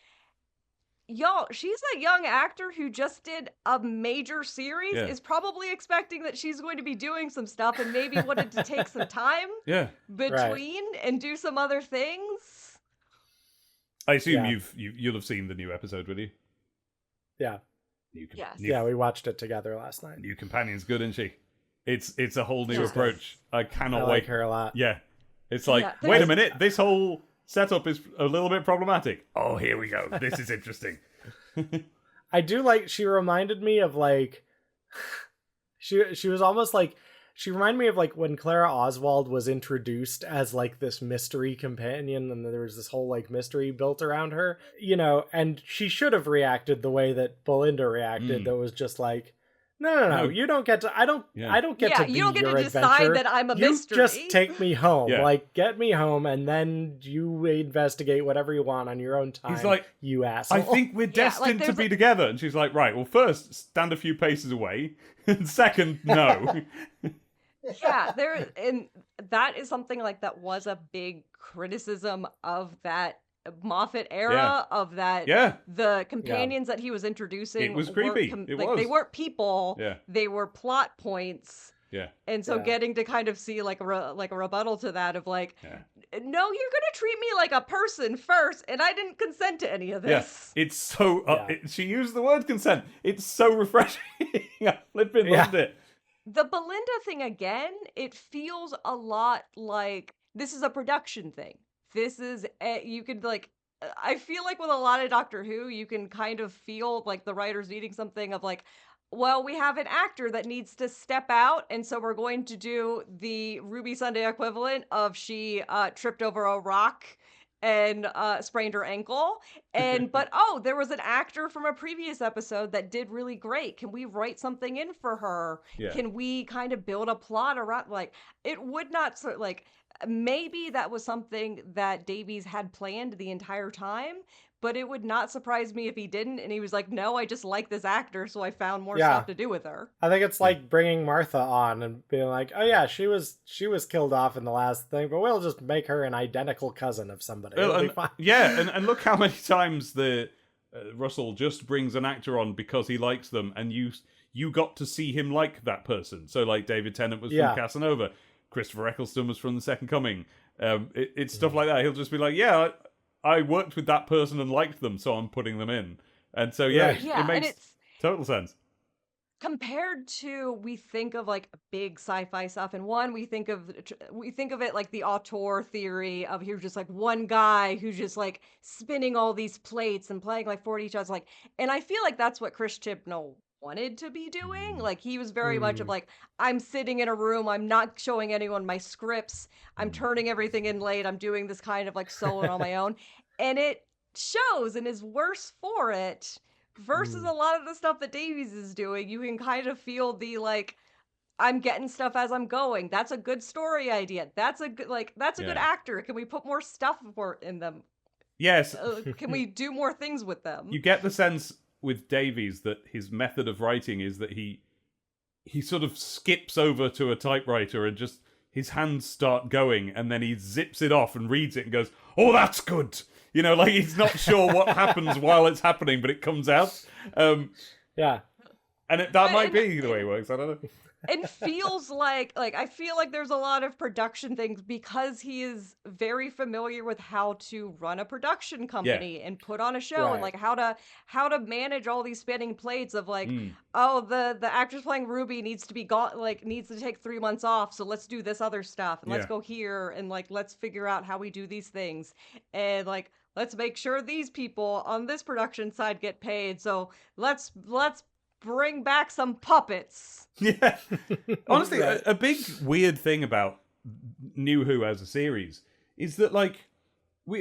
y'all, she's a young actor who just did a major series, is probably expecting that she's going to be doing some stuff and maybe wanted to take some time between and do some other things. I assume you'll have seen the new episode, will you? Yeah. Yes. We watched it together last night. New companion's good, isn't she? It's a whole new approach. I cannot wait. I like her a lot. Yeah. It's like, wait a minute, this whole setup is a little bit problematic. Oh, here we go. This is interesting. I do like, she reminded me of, like, she was almost like, she reminded me of, like, when Clara Oswald was introduced as, like, this mystery companion, and there was this whole, like, mystery built around her, you know, and she should have reacted the way that Belinda reacted, that was just like, no, you don't get to, I don't get to be you don't get your to decide adventure. that I'm a you mystery. Just take me home. Like, get me home, and then you investigate whatever you want on your own time. He's like, you asshole. I think we're destined to be together. And she's like, right, well, first, stand a few paces away. And second, no. And that is something like that was a big criticism of that Moffat era, of that the companions that he was introducing, it was creepy. They weren't people, they were plot points. And so getting to kind of see like a rebuttal to that of like, no, you're gonna treat me like a person first, and I didn't consent to any of this. It's so she used the word consent. It's so refreshing. I flipping loved it. The Belinda thing again, it feels a lot like this is a production thing. This is, you could like, I feel like with a lot of Doctor Who, you can kind of feel like the writers needing something of like, well, we have an actor that needs to step out, and so we're going to do the Ruby Sunday equivalent of she tripped over a rock and sprained her ankle. But there was an actor from a previous episode that did really great. Can we write something in for her? Yeah. Can we kind of build a plot around, like, it would not like, maybe that was something that Davies had planned the entire time, but it would not surprise me if he didn't, and he was like, no, I just like this actor, so I found more Yeah. stuff to do with her. I think it's like bringing Martha on and being like, oh yeah, she was killed off in the last thing, but we'll just make her an identical cousin of somebody. It'll be fine. Yeah, and look how many times the Russell just brings an actor on because he likes them, and you got to see him like that person. So like David Tennant was from Casanova, Christopher Eccleston was from The Second Coming. It's stuff like that. He'll just be like, yeah, I worked with that person and liked them, so I'm putting them in. And so, it makes total sense. Compared to, we think of like big sci-fi stuff, and we think of it like the auteur theory of here's just like one guy who's just like spinning all these plates and playing like 40 shots, like, and I feel like that's what Chris Chibnall wanted to be doing. Like, he was very much of like, I'm sitting in a room, I'm not showing anyone my scripts, I'm turning everything in late, I'm doing this kind of like solo on my own, and it shows and is worse for it. Versus a lot of the stuff that Davies is doing, you can kind of feel the like, I'm getting stuff as I'm going. That's a good story idea. That's a good good actor. Can we put more stuff in them? Yes. Can we do more things with them? You get the sense with Davies that his method of writing is that he sort of skips over to a typewriter and just his hands start going, and then he zips it off and reads it and goes, "Oh, that's good." You know, like he's not sure what happens while it's happening, but it comes out. Yeah. And that might be the way it works. I don't know. It feels like I feel like there's a lot of production things because he is very familiar with how to run a production company and put on a show and like how to manage all these spinning plates of like, oh, the actress playing Ruby needs to be gone, like needs to take 3 months off, so let's do this other stuff and let's go here and like let's figure out how we do these things and like let's make sure these people on this production side get paid, so let's bring back some puppets. Yeah. Honestly, a big weird thing about New Who as a series is that, like,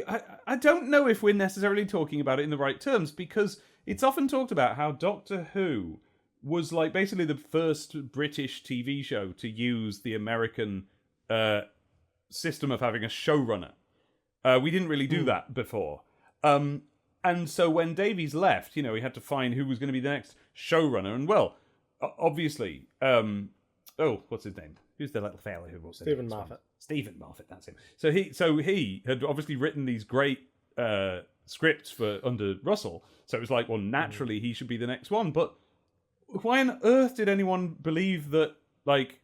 I don't know if we're necessarily talking about it in the right terms, because it's often talked about how Doctor Who was, like, basically the first British TV show to use the American system of having a showrunner. We didn't really do that before. And so when Davies left, you know, he had to find who was going to be the next showrunner. And, well, obviously, what's his name? Who's the little fella who was Stephen Moffat. Stephen Moffat, that's him. So he had obviously written these great scripts for under Russell. So it was like, well, naturally he should be the next one. But why on earth did anyone believe that, like,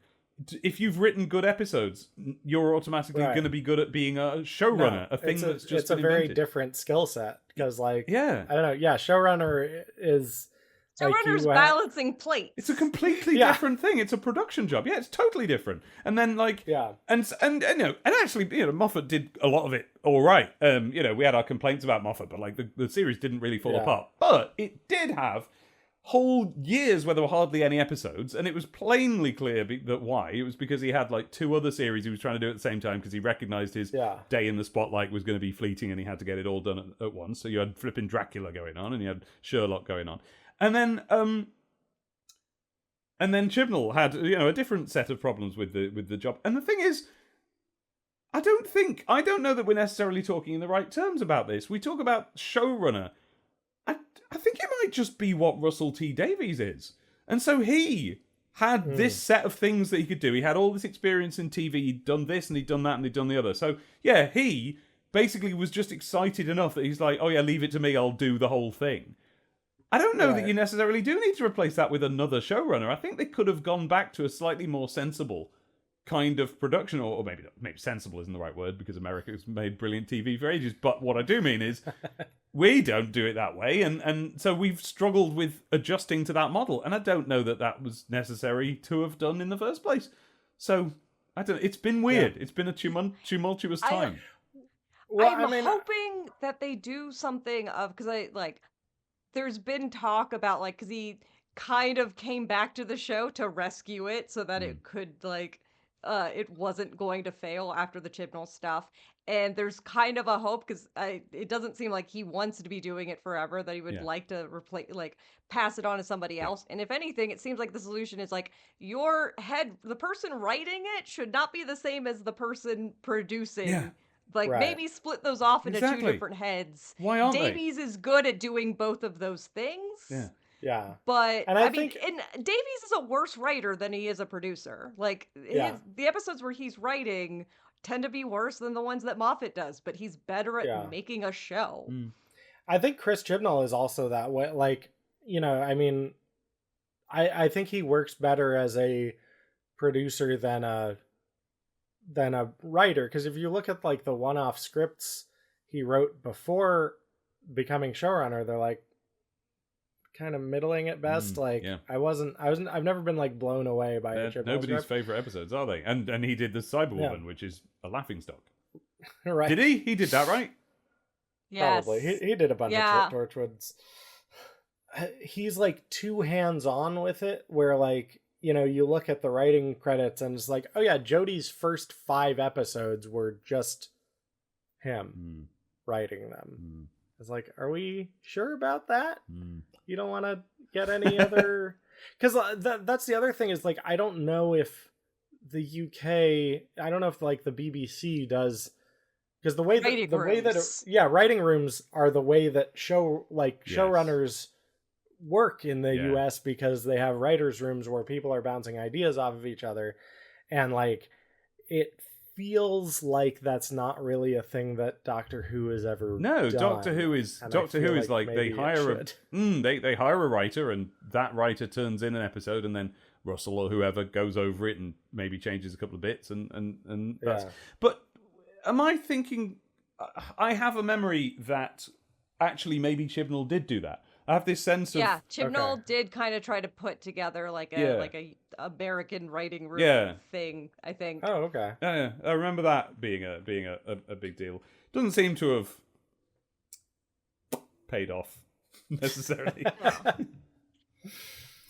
if you've written good episodes, you're automatically going to be good at being a showrunner? It's a very different skill set. Because, like, I don't know. Yeah, showrunner is... Showrunner's balancing plates. It's a completely different thing. It's a production job. Yeah, it's totally different. And then, like... Yeah. And you know, and actually, you know, Moffat did a lot of it all right. You know, we had our complaints about Moffat, but, like, the series didn't really fall apart. But it did have whole years where there were hardly any episodes, and it was plainly clear that why. It was because he had like 2 other series he was trying to do at the same time, because he recognised his day in the spotlight was going to be fleeting and he had to get it all done at once. So you had flipping Dracula going on and you had Sherlock going on. And then Chibnall had, you know, a different set of problems with the job. And the thing is, I don't know that we're necessarily talking in the right terms about this. We talk about showrunner. I think it might just be what Russell T Davies is. And so he had this set of things that he could do. He had all this experience in TV. He'd done this and he'd done that and he'd done the other. So, yeah, he basically was just excited enough that he's like, oh, yeah, leave it to me. I'll do the whole thing. I don't know that you necessarily do need to replace that with another showrunner. I think they could have gone back to a slightly more sensible kind of production, or maybe sensible isn't the right word, because America's made brilliant TV for ages. But what I do mean is we don't do it that way, and so we've struggled with adjusting to that model, and I don't know that was necessary to have done in the first place. So I don't. It's been weird. It's been a tumultuous time. I'm hoping that they do something of, because there's been talk about, like, because he kind of came back to the show to rescue it so that it could, like, it wasn't going to fail after the Chibnall stuff. And there's kind of a hope because it doesn't seem like he wants to be doing it forever, that he would like to pass it on to somebody else. And if anything, it seems like the solution is like the person writing it should not be the same as the person producing. Yeah. Like maybe split those off into two different heads. Why aren't Davies is good at doing both of those things. Yeah. Yeah. But and I mean, Davies is a worse writer than he is a producer. Like the episodes where he's writing tend to be worse than the ones that Moffat does, but he's better at making a show. I think Chris Chibnall is also that way. Like, I mean, I think he works better as a producer than a writer, because if you look at like the one-off scripts he wrote before becoming showrunner, they're like kind of middling at best. I've never been like blown away by a Chibnall nobody's script. favorite episodes, are they? And he did the Cyberwoman, which is a laughingstock. Right. Did he did that, right? Yes. Probably he did a bunch of Torchwoods. He's like too hands-on with it, where like, you look at the writing credits and it's like, oh yeah, Jodie's first 5 episodes were just him writing them. It's like, are we sure about that? You don't want to get any other... Because that's the other thing is, like, I don't know if the UK... I don't know if, like, the BBC does... Because the way that... writing rooms are the way that showrunners work in the US, because they have writers' rooms where people are bouncing ideas off of each other. And, like, it feels like that's not really a thing that Doctor Who has ever done. Doctor Who is like they hire they hire a writer, and that writer turns in an episode, and then Russell or whoever goes over it and maybe changes a couple of bits, and that's... But am I thinking... I have a memory that actually maybe Chibnall did do that. I have this sense of... Yeah, Chibnall did kind of try to put together like a American writing room thing, I think. Oh, okay. Yeah, I remember that being a big deal. Doesn't seem to have paid off necessarily.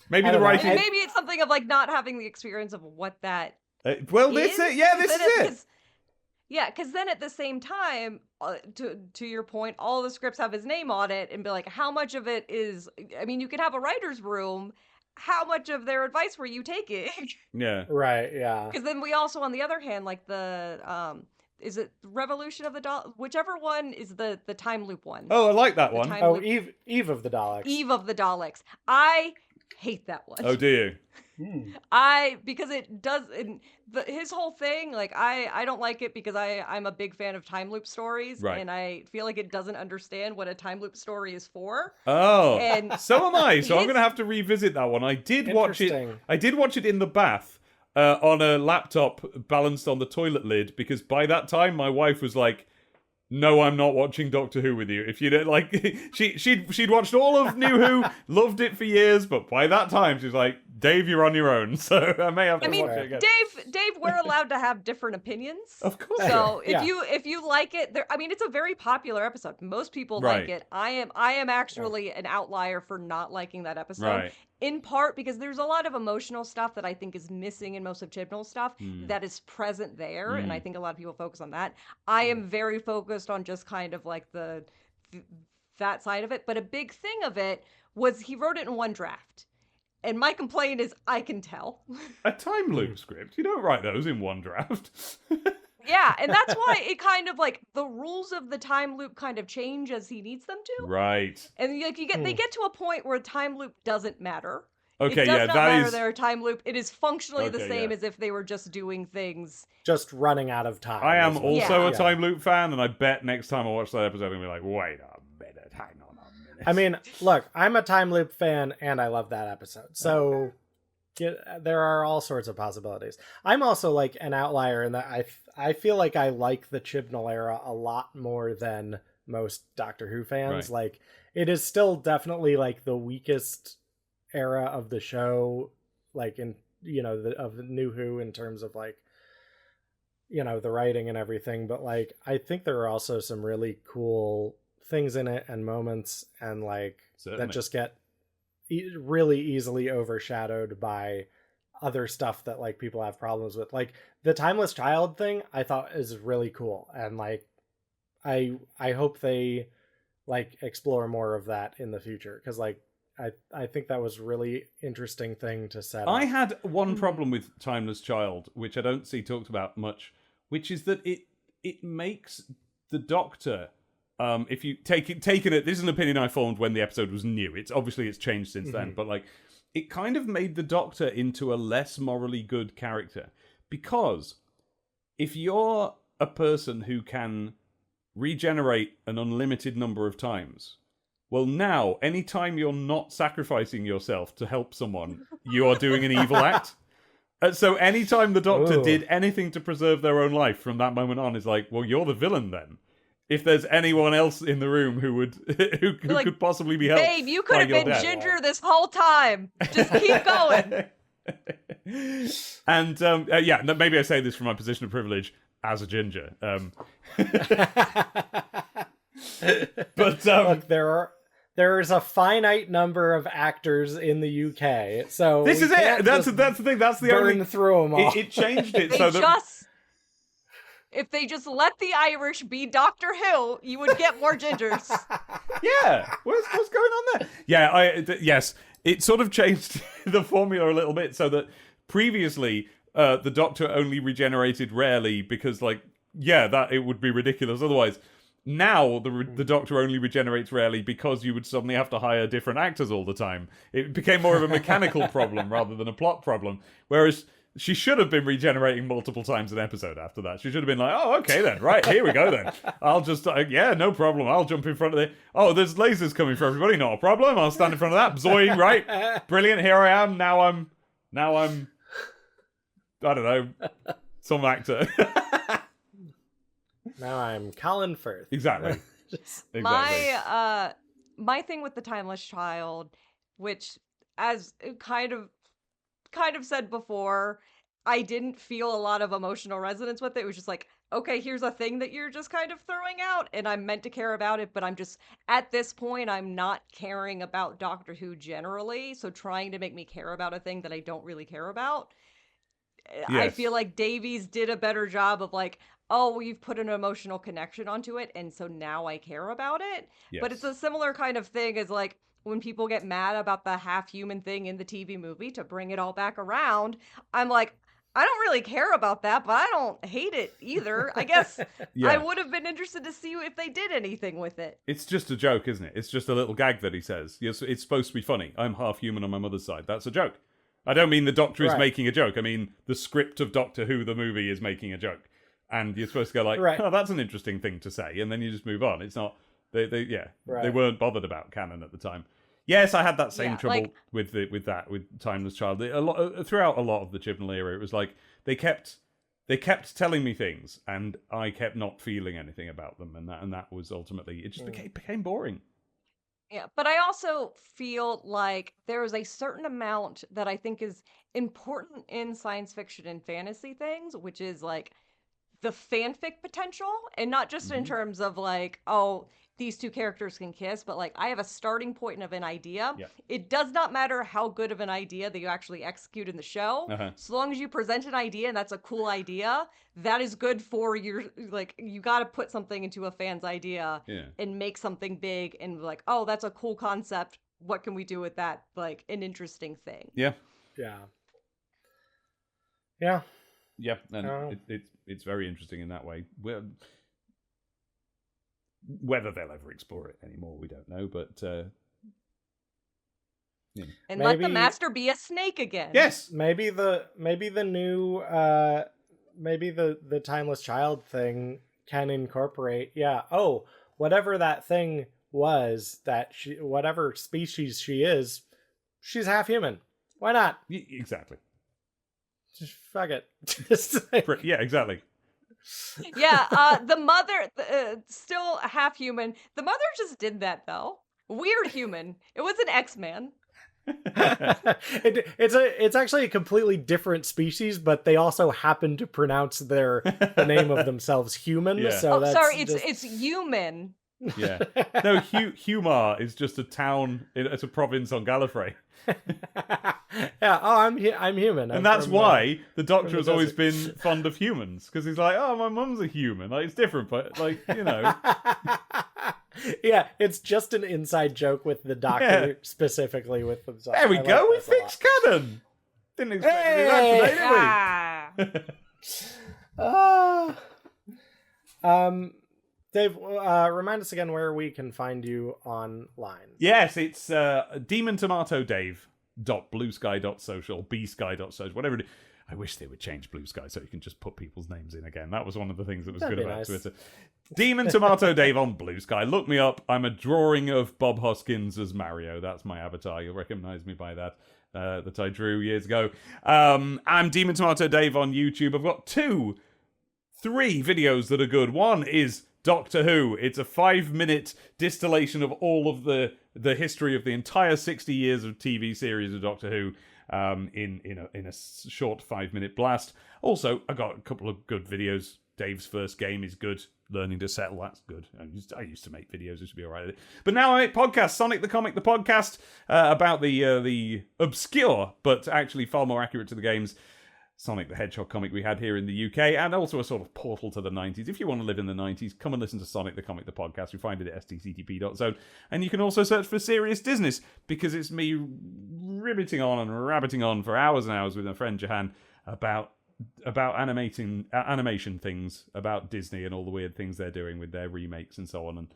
Maybe the writing... Maybe it's something of like not having the experience of what that this is it. Yeah, this is it. Yeah, because then at the same time, to your point, all the scripts have his name on it, and be like, how much of it is... I mean, you could have a writer's room. How much of their advice were you taking? Yeah. Right, yeah. Because then we also, on the other hand, like the... is it Revolution of the Daleks? Whichever one is the time loop one. Oh, I like that one. Eve of the Daleks. Eve of the Daleks. I hate that one. Oh, do you? Because it does... his whole thing, like, I don't like it because I'm a big fan of time loop stories, and I feel like it doesn't understand what a time loop story is for. Oh, and so am I. So I'm going to have to revisit that one. I did watch it. I did watch it in the bath on a laptop balanced on the toilet lid, because by that time my wife was like, no, I'm not watching Doctor Who with you. If you don't like, she'd watched all of New Who, loved it for years, but by that time she's like, Dave, you're on your own. So I may have to watch it again. Dave, we're allowed to have different opinions. Of course. So if you like it, it's a very popular episode. Most people like it. I am actually an outlier for not liking that episode. Right. In part because there's a lot of emotional stuff that I think is missing in most of Chibnall's stuff that is present there, and I think a lot of people focus on that. I am very focused on just kind of like that side of it, but a big thing of it was he wrote it in one draft. And my complaint is I can tell. A time loop script? You don't write those in one draft. Yeah, and that's why it kind of like the rules of the time loop kind of change as he needs them to. Right. And like they get to a point where a time loop doesn't matter. Okay, it does not matter their time loop. It is functionally the same as if they were just doing things. Just running out of time. I am also a time loop fan, and I bet next time I watch that episode, I'm going to be like, wait a minute, hang on a minute. I mean, look, I'm a time loop fan, and I love that episode. So there are all sorts of possibilities. I'm also like an outlier in that I feel like I like the Chibnall era a lot more than most Doctor Who fans. Right. Like, it is still definitely like the weakest era of the show, like in of the New Who in terms of like the writing and everything. But like, I think there are also some really cool things in it and moments, and like that just get really easily overshadowed by other stuff that like people have problems with. Like the timeless child thing I thought is really cool, and like I hope they like explore more of that in the future, because like I think that was really interesting thing to set up. I had one problem with Timeless Child, which I don't see talked about much, which is that it makes the Doctor, if you taken it, this is an opinion I formed when the episode was new. It's changed since then, but like it kind of made the Doctor into a less morally good character, because if you're a person who can regenerate an unlimited number of times, well, now anytime you're not sacrificing yourself to help someone, you are doing an evil act. So anytime the Doctor did anything to preserve their own life from that moment on, is like, well, you're the villain then. If there's anyone else in the room who would who could possibly be helped, babe, you could have been Ginger this whole time. Just keep going. And maybe I say this from my position of privilege as a Ginger. But look, there is a finite number of actors in the UK, so this is it. That's the thing. That's the burn only through them all. It changed it so that if they just let the Irish be Doctor Who, you would get more Gingers. Yeah, what's going on there? Yeah, yes, it sort of changed the formula a little bit, so that previously the Doctor only regenerated rarely because, like, that it would be ridiculous otherwise. Now the Doctor only regenerates rarely because you would suddenly have to hire different actors all the time. It became more of a mechanical problem rather than a plot problem. Whereas she should have been regenerating multiple times an episode after that. She should have been like, oh, okay then, right, here we go then. I'll just, no problem, I'll jump in front of there's lasers coming for everybody, not a problem, I'll stand in front of that, zoing, right, brilliant, here I am, now I'm, I don't know, some actor. Now I'm Colin Firth. Exactly. My thing with the Timeless Child, which, as kind of said before, I didn't feel a lot of emotional resonance with it. It was just like, okay, here's a thing that you're just kind of throwing out, and I'm meant to care about it, but I'm just, at this point, I'm not caring about Doctor Who generally, so trying to make me care about a thing that I don't really care about. Yes. I feel like Davies did a better job of like, oh, we've put an emotional connection onto it, and so now I care about it. Yes. But it's a similar kind of thing as like, when people get mad about the half-human thing in the TV movie, to bring it all back around, I'm like, I don't really care about that, but I don't hate it either. I guess I would have been interested to see if they did anything with it. It's just a joke, isn't it? It's just a little gag that he says. Yes, it's supposed to be funny. I'm half human on my mother's side. That's a joke. I don't mean the Doctor is making a joke. I mean the script of Doctor Who, the movie, is making a joke. And you're supposed to go like, oh, that's an interesting thing to say. And then you just move on. It's not, they weren't bothered about canon at the time. Yes, I had that same trouble with Timeless Child. Throughout a lot of the Chibnall era, it was like they kept telling me things, and I kept not feeling anything about them, and that was ultimately it. Just became boring. Yeah, but I also feel like there is a certain amount that I think is important in science fiction and fantasy things, which is like the fanfic potential, and not just in terms of like, oh, these two characters can kiss, but like, I have a starting point of an idea. Yeah. It does not matter how good of an idea that you actually execute in the show. So long as you present an idea and that's a cool idea, that is good for your, like, you got to put something into a fan's idea and make something big and like, oh, that's a cool concept. What can we do with that? Like, an interesting thing. Yeah. Yeah. Yeah. Yeah. And it's very interesting in that way. Whether they'll ever explore it anymore, we don't know, but and let the Master be a snake again. Yes, maybe the new maybe the Timeless Child thing can incorporate whatever that thing was, that whatever species she is, she's half human. Why not? Exactly. Just fuck it. Yeah, exactly. Yeah, the mother, still half human. The mother just did that, though. Weird human. It was an X-Man. It's actually a completely different species, but they also happen to pronounce the name of themselves human. Yeah. So sorry, it's human. Yeah. No, Humar is just a town. It's a province on Gallifrey. Yeah. Oh, I'm human. And that's why the Doctor the has always desert. been fond of humans. Because he's like, oh, my mum's a human. Like, it's different, but, like, you know. Yeah, it's just an inside joke with the Doctor, specifically with himself. There we go. We that a lot. fixed canon. Didn't expect to do that today, did we? Dave, remind us again where we can find you online. Yes, it's demontomatodave.bluesky.social, bsky.social, whatever it is. I wish they would change Blue Sky so you can just put people's names in again. That was one of the things that was That'd good be about nice. Twitter. Demon Tomato Dave on Blue Sky. Look me up. I'm a drawing of Bob Hoskins as Mario. That's my avatar. You'll recognize me by that. That I drew years ago. I'm Demon Tomato Dave on YouTube. I've got 3 videos that are good. One is Doctor Who. It's a 5-minute distillation of all of the history of the entire 60 years of TV series of Doctor Who in a short 5-minute blast. Also, I got a couple of good videos. Dave's first game is good. Learning to settle, that's good. I used to make videos, it should be alright. But now I make podcasts. Sonic the Comic, the podcast about the obscure, but actually far more accurate to the games, Sonic the Hedgehog comic we had here in the UK, and also a sort of portal to the 90s. If you want to live in the 90s, come and listen to Sonic the Comic, the podcast. You find it at stctp.zone. And you can also search for Serious Disney, because it's me rabbiting on for hours and hours with my friend Jahan about animation things, about Disney and all the weird things they're doing with their remakes and so on,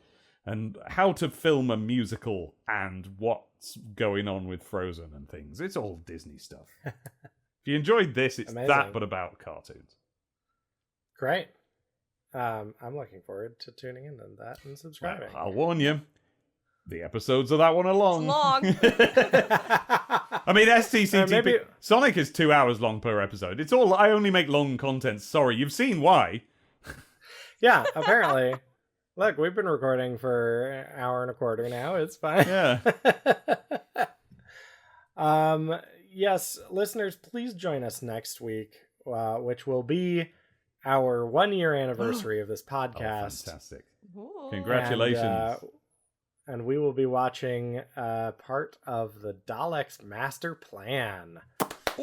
and how to film a musical and what's going on with Frozen and things. It's all Disney stuff. If you enjoyed this, it's Amazing. that, but about cartoons. Great. I'm looking forward to tuning in on that and subscribing. Well, I'll warn you, the episodes of that one are long. It's long. I mean, STCTP. Maybe- Sonic is 2 hours long per episode. It's all. I only make long content. Sorry, you've seen why. Yeah, apparently. Look, we've been recording for an hour and a quarter now. It's fine. Yeah. Yes, listeners, please join us next week, which will be our 1-year anniversary of this Oh, podcast. fantastic. Ooh. Congratulations. And we will be watching part of the Daleks' Master Plan.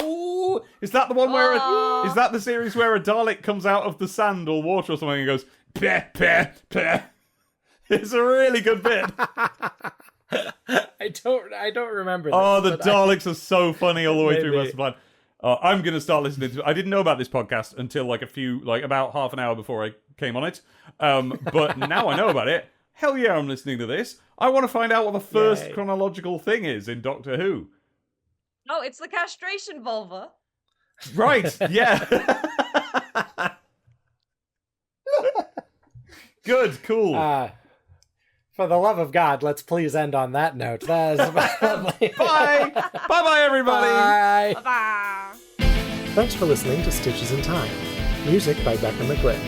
Ooh, is that the one where Oh. is that the series where a Dalek comes out of the sand or water or something and goes peh peh peh? It's a really good bit. I don't remember. Oh, this, the but Daleks are so funny all the way through Maybe. Master Plan. I'm gonna start listening to. I didn't know about this podcast until about half an hour before I came on it. But now I know about it. Hell yeah, I'm listening to this. I want to find out what the first Yay. chronological thing is in Doctor Who. Oh, it's the castration vulva. Right, yeah. Good, cool. For the love of God, let's please end on that note. That is lovely. Bye. Bye-bye, everybody. Bye. Bye-bye. Thanks for listening to Stitches in Time. Music by Becca McGlynn.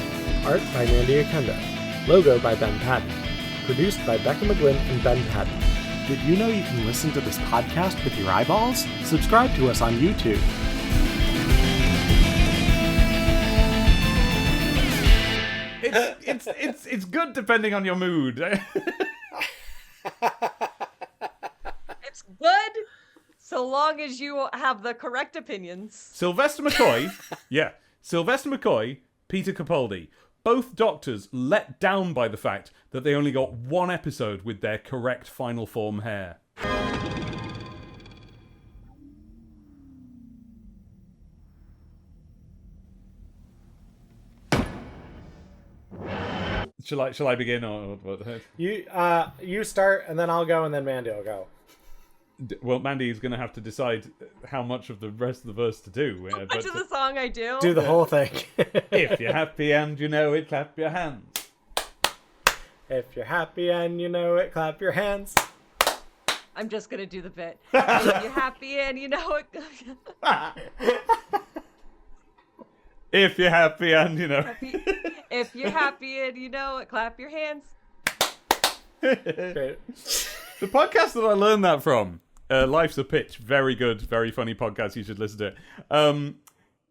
Art by Mandy Oquendo. Logo by Ben Paddon. Produced by Becca McGlynn and Ben Paddon. Did you know you can listen to this podcast with your eyeballs? Subscribe to us on YouTube. It's good depending on your mood. It's good so long as you have the correct opinions. Sylvester McCoy, Peter Capaldi, both doctors let down by the fact that they only got 1 episode with their correct final form hair. Shall I begin or what? You start, and then I'll go, and then Mandy will go. Well, Mandy is going to have to decide how much of the rest of the verse to do. Much of the song I do. Do the whole thing. If you're happy and you know it, clap your hands. If you're happy and you know it, clap your hands. I'm just gonna do the bit. If you're happy and you know it. If you're happy and you know. If you're happy and you know it, clap your hands. Great. The podcast that I learned that from, Life's a Pitch, very good, very funny podcast. You should listen to it.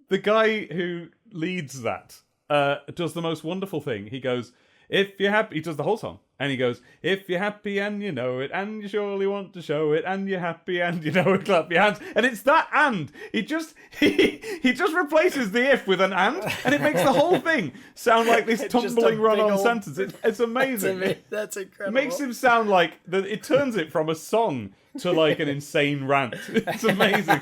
The guy who leads that does the most wonderful thing. He goes, If you're happy, he does the whole song. And he goes, if you're happy and you know it, and you surely want to show it, and you're happy and you know it, clap your hands. And it's that and. He just replaces the if with an and it makes the whole thing sound like this tumbling run-on sentence. It's amazing. That's incredible. It makes him sound like, it turns it from a song to like an insane rant. It's amazing.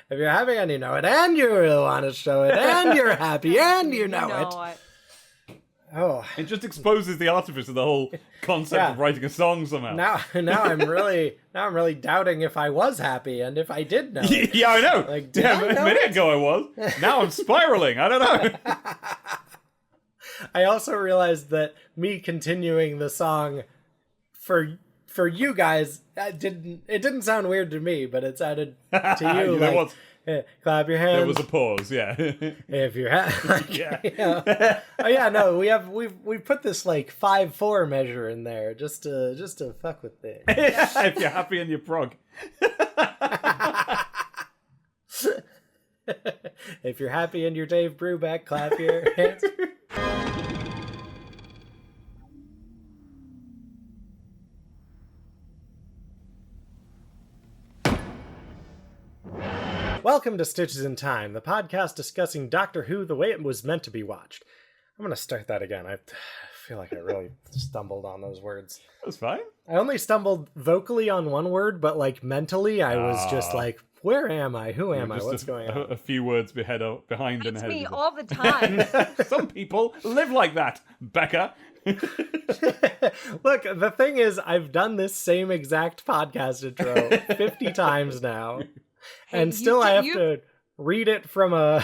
If you're happy and you know it, and you really want to show it, and you're happy and you know it. Oh, it just exposes the artifice of the whole concept of writing a song somehow. Now I'm really doubting if I was happy and if I did know. Yeah, I know. Like, a minute ago I was. Now I'm spiraling. I don't know. I also realized that me continuing the song for you guys it didn't sound weird to me, but it sounded to you like. Clap your hands. There was a pause, yeah. If you're oh yeah, no, we've put this like 5/4 measure in there just to fuck with things. If you're happy in your prog. If you're happy in your Dave Brubeck, clap your hands. Welcome to Stitches in Time, the podcast discussing Doctor Who the way it was meant to be watched. I'm going to start that again. I feel like I really stumbled on those words. That's fine. I only stumbled vocally on one word, but like mentally I was just like, where am I? Who am I? What's going on? A few words behind and ahead. It's me all the time. Some people live like that, Becca. Look, the thing is, I've done this same exact podcast intro 50 times now. And still I have to read it from a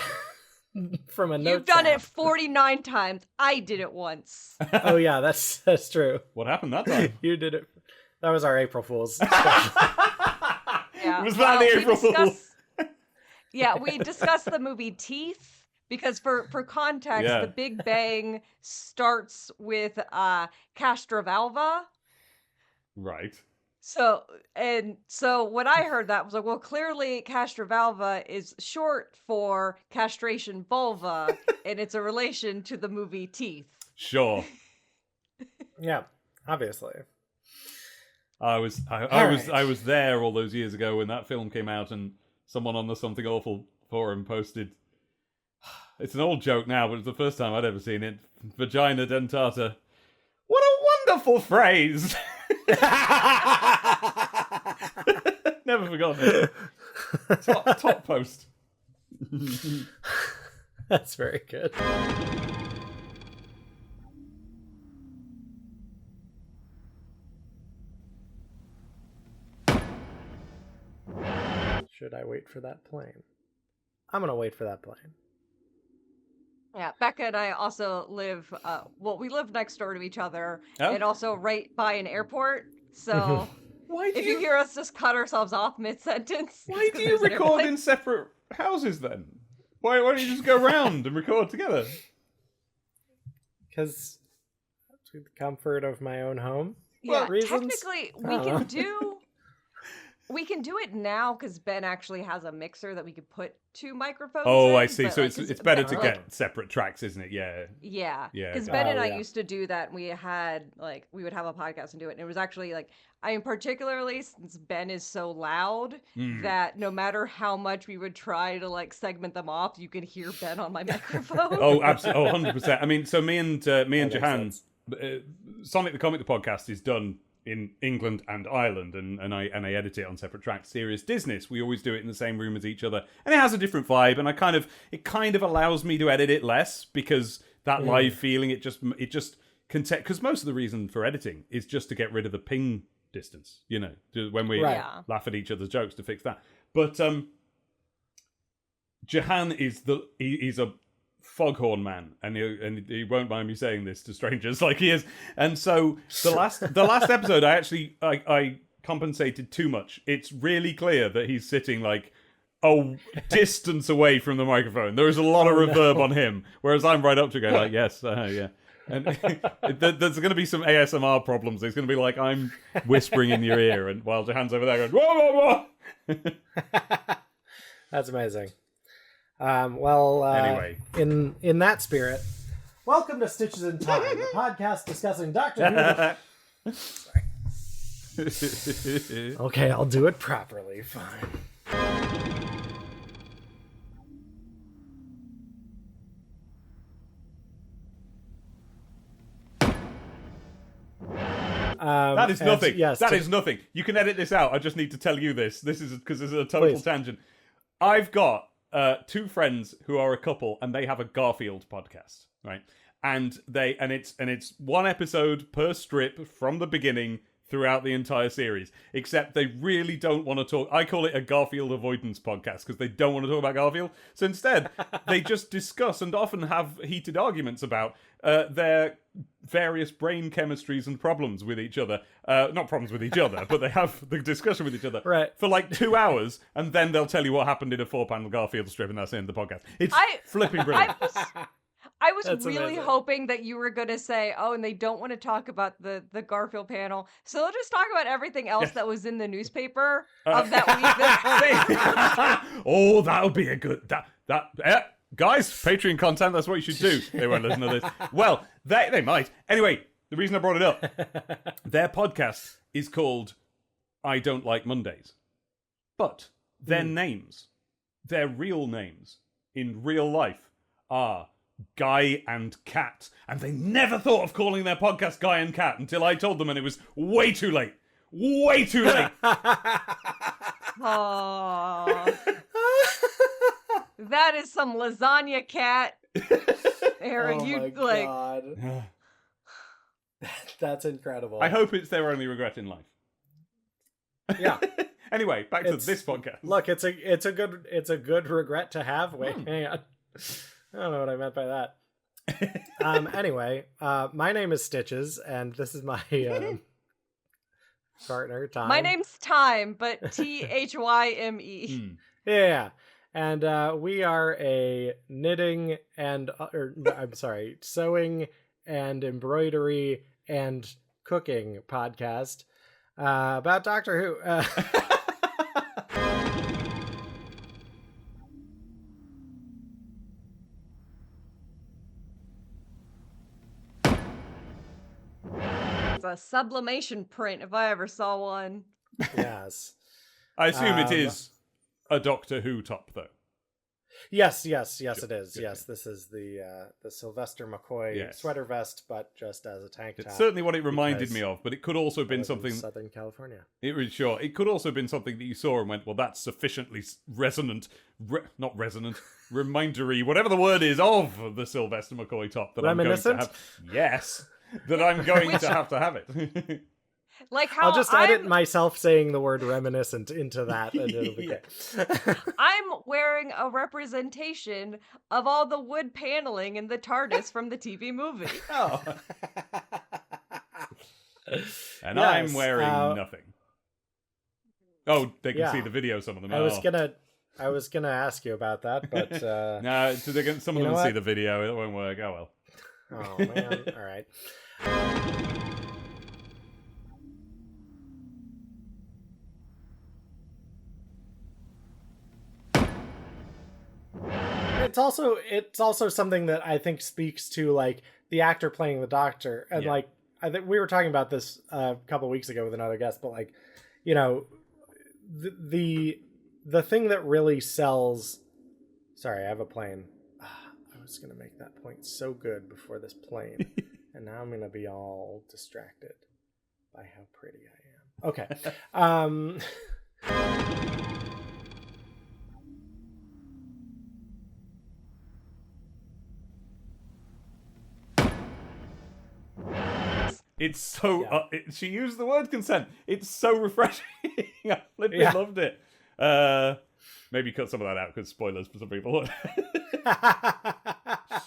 note. You've done it 49 times. I did it once. Oh yeah, that's true. What happened that time? You did it. That was our April Fool's. Yeah. Was that the April Fool's? Yeah, we discussed the movie Teeth because for context, The Big Bang starts with Castrovalva. Right. So when I heard that, I was like, well, clearly Castrovalva is short for castration vulva, and it's a relation to the movie Teeth. Sure. Yeah, obviously. I was there all those years ago when that film came out, and someone on the Something Awful forum posted, it's an old joke now, but it's the first time I'd ever seen it, vagina dentata. What a wonderful phrase! Never forgotten it. Top post. That's very good. Should I wait for that plane? I'm gonna wait for that plane. Yeah, Becca and I also live, we live next door to each other, Oh. and also right by an airport, so if you hear us just cut ourselves off mid-sentence... Why do you record in separate houses then? Why don't you just go round and record together? Because to the comfort of my own home. Yeah, reasons? technically, we can do it now because Ben actually has a mixer that we could put two microphones in. I see. So like, it's better to get separate tracks, isn't it? Yeah. Yeah. Yeah. Because Ben and I used to do that. And we would have a podcast and do it. And it was actually particularly since Ben is so loud that no matter how much we would try to segment them off, you can hear Ben on my microphone. Oh, absolutely. 100%. I mean, so me and Jahan, Sonic the Comic, the podcast is done in England and Ireland, and I edit it on separate tracks. Serious Business, we always do it in the same room as each other, and it has a different vibe. And it kind of allows me to edit it less because that live feeling. It just because most of the reason for editing is just to get rid of the ping distance. When we laugh at each other's jokes to fix that. But Jahan he's a foghorn man, and he won't mind me saying this to strangers like he is. And so the last episode, I compensated too much. It's really clear that he's sitting a distance away from the microphone. There is a lot of reverb on him, whereas I'm right up to go yes, yeah. And there's going to be some ASMR problems. It's going to be I'm whispering in your ear, and while Jahan's over there going whoa, whoa, whoa. That's amazing. Anyway, in that spirit, Welcome to Stitches in Time, the podcast discussing Doctor Who. Sorry. Okay, I'll do it properly. Fine. That is nothing. Yes, that is nothing. You can edit this out. I just need to tell you this. This is because this is a total Please. tangent. I've got two friends who are a couple, and they have a Garfield podcast, right? And it's one episode per strip from the beginning throughout the entire series. Except they really don't want to talk. I call it a Garfield avoidance podcast because they don't want to talk about Garfield. So instead, they just discuss and often have heated arguments about their various brain chemistries and problems with each other. Not problems with each other, but they have the discussion with each other for like 2 hours, and then they'll tell you what happened in a 4-panel Garfield strip, and that's the end of the podcast. It's flipping brilliant. I was That's really amazing. hoping that you were going to say, oh, and they don't want to talk about the Garfield panel, so they'll just talk about everything else that was in the newspaper of that week. Oh, that would be a good... Guys, Patreon content, that's what you should do. They won't listen to this. Well, they might. Anyway, the reason I brought it up, their podcast is called I Don't Like Mondays. But their names, their real names in real life are Guy and Cat. And they never thought of calling their podcast Guy and Cat until I told them, and it was way too late. Way too late. Aww. That is some lasagna cat. Aaron, God. That's incredible. I hope it's their only regret in life. Yeah. Anyway, back to this podcast. Look, it's a good regret to have. Wait, hang on. I don't know what I meant by that. Anyway, my name is Stitches, and this is my partner, Time. My name's Time, but Thyme. Yeah. And we are a knitting and, sewing and embroidery and cooking podcast about Doctor Who. It's a sublimation print if I ever saw one. Yes. I assume it is a Doctor Who top, though. Yes, it is. Good, yes, good. This is the Sylvester McCoy sweater vest, but just as a tank top. It's certainly what it reminded me of, but it could also have been something... Southern California. It was sure. It could also have been something that you saw and went, well, that's sufficiently resonant... not resonant. Remindery, whatever the word is, of the Sylvester McCoy top that Reminiscent? I'm going to have... Yes. That I'm going to have it. Like how I'll just edit myself saying the word reminiscent into that, and it'll be good. I'm wearing a representation of all the wood paneling in the TARDIS from the TV movie. Oh. And Yes, I'm wearing nothing. Oh, they can see the video, some of them. I was gonna ask you about that, but no, some of them will see the video. It won't work. Oh well. Oh man! All right. It's also something that I think speaks to like the actor playing the Doctor, and like I think we were talking about this a couple weeks ago with another guest, but like, you know, the thing that really sells. Sorry, I have a plane. I was gonna make that point so good before this plane, and now I'm gonna be all distracted by how pretty I am. Okay. It's so... she used the word consent. It's so refreshing. I flipping loved it. Maybe cut some of that out because spoilers for some people. I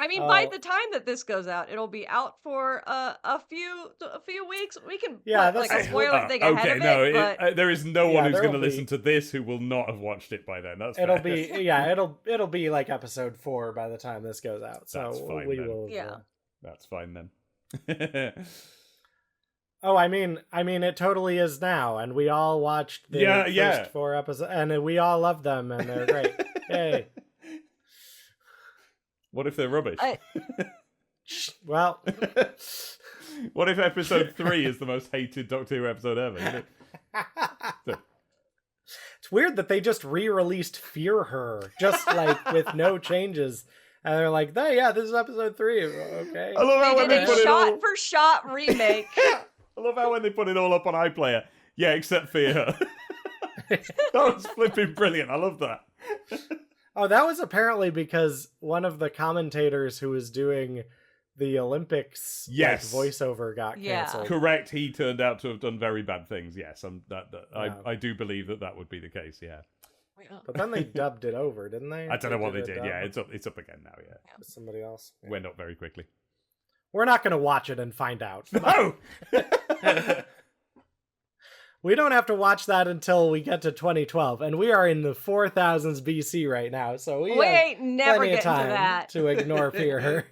mean, by the time that this goes out, it'll be out for a few weeks. We can put like a spoiler thing ahead of it. But... there is no one who's going to listen to this who will not have watched it by then. That's it'll fair. it'll be like episode 4 by the time this goes out. So that's fine, we then. will. That's fine then. Oh, I mean, it totally is now, and we all watched the first 4 episodes, and we all love them, and they're great. Yay! What if they're rubbish? Well, What if episode 3 is the most hated Doctor Who episode ever? it's weird that they just re-released Fear Her, just like with no changes. And they're like, oh, yeah, this is episode 3. Okay. I love how They when did they a put it all... shot-for-shot remake. I love how when they put it all up on iPlayer. Yeah, except Fear Her. That was flipping brilliant. I love that. Oh, that was apparently because one of the commentators who was doing the Olympics Yes. voiceover got Yeah. canceled. Correct. He turned out to have done very bad things. Yes, Yeah. I do believe that would be the case. Yeah. But then they dubbed it over, didn't they? I don't know what they a did. dub Yeah, it's up again now. Yeah. with somebody else. Yeah. Went up very quickly. We're not going to watch it and find out. No. We don't have to watch that until we get to 2012, and we are in the 4000s BC right now, so we have ain't never plenty of getting to time that. to ignore Fear Her.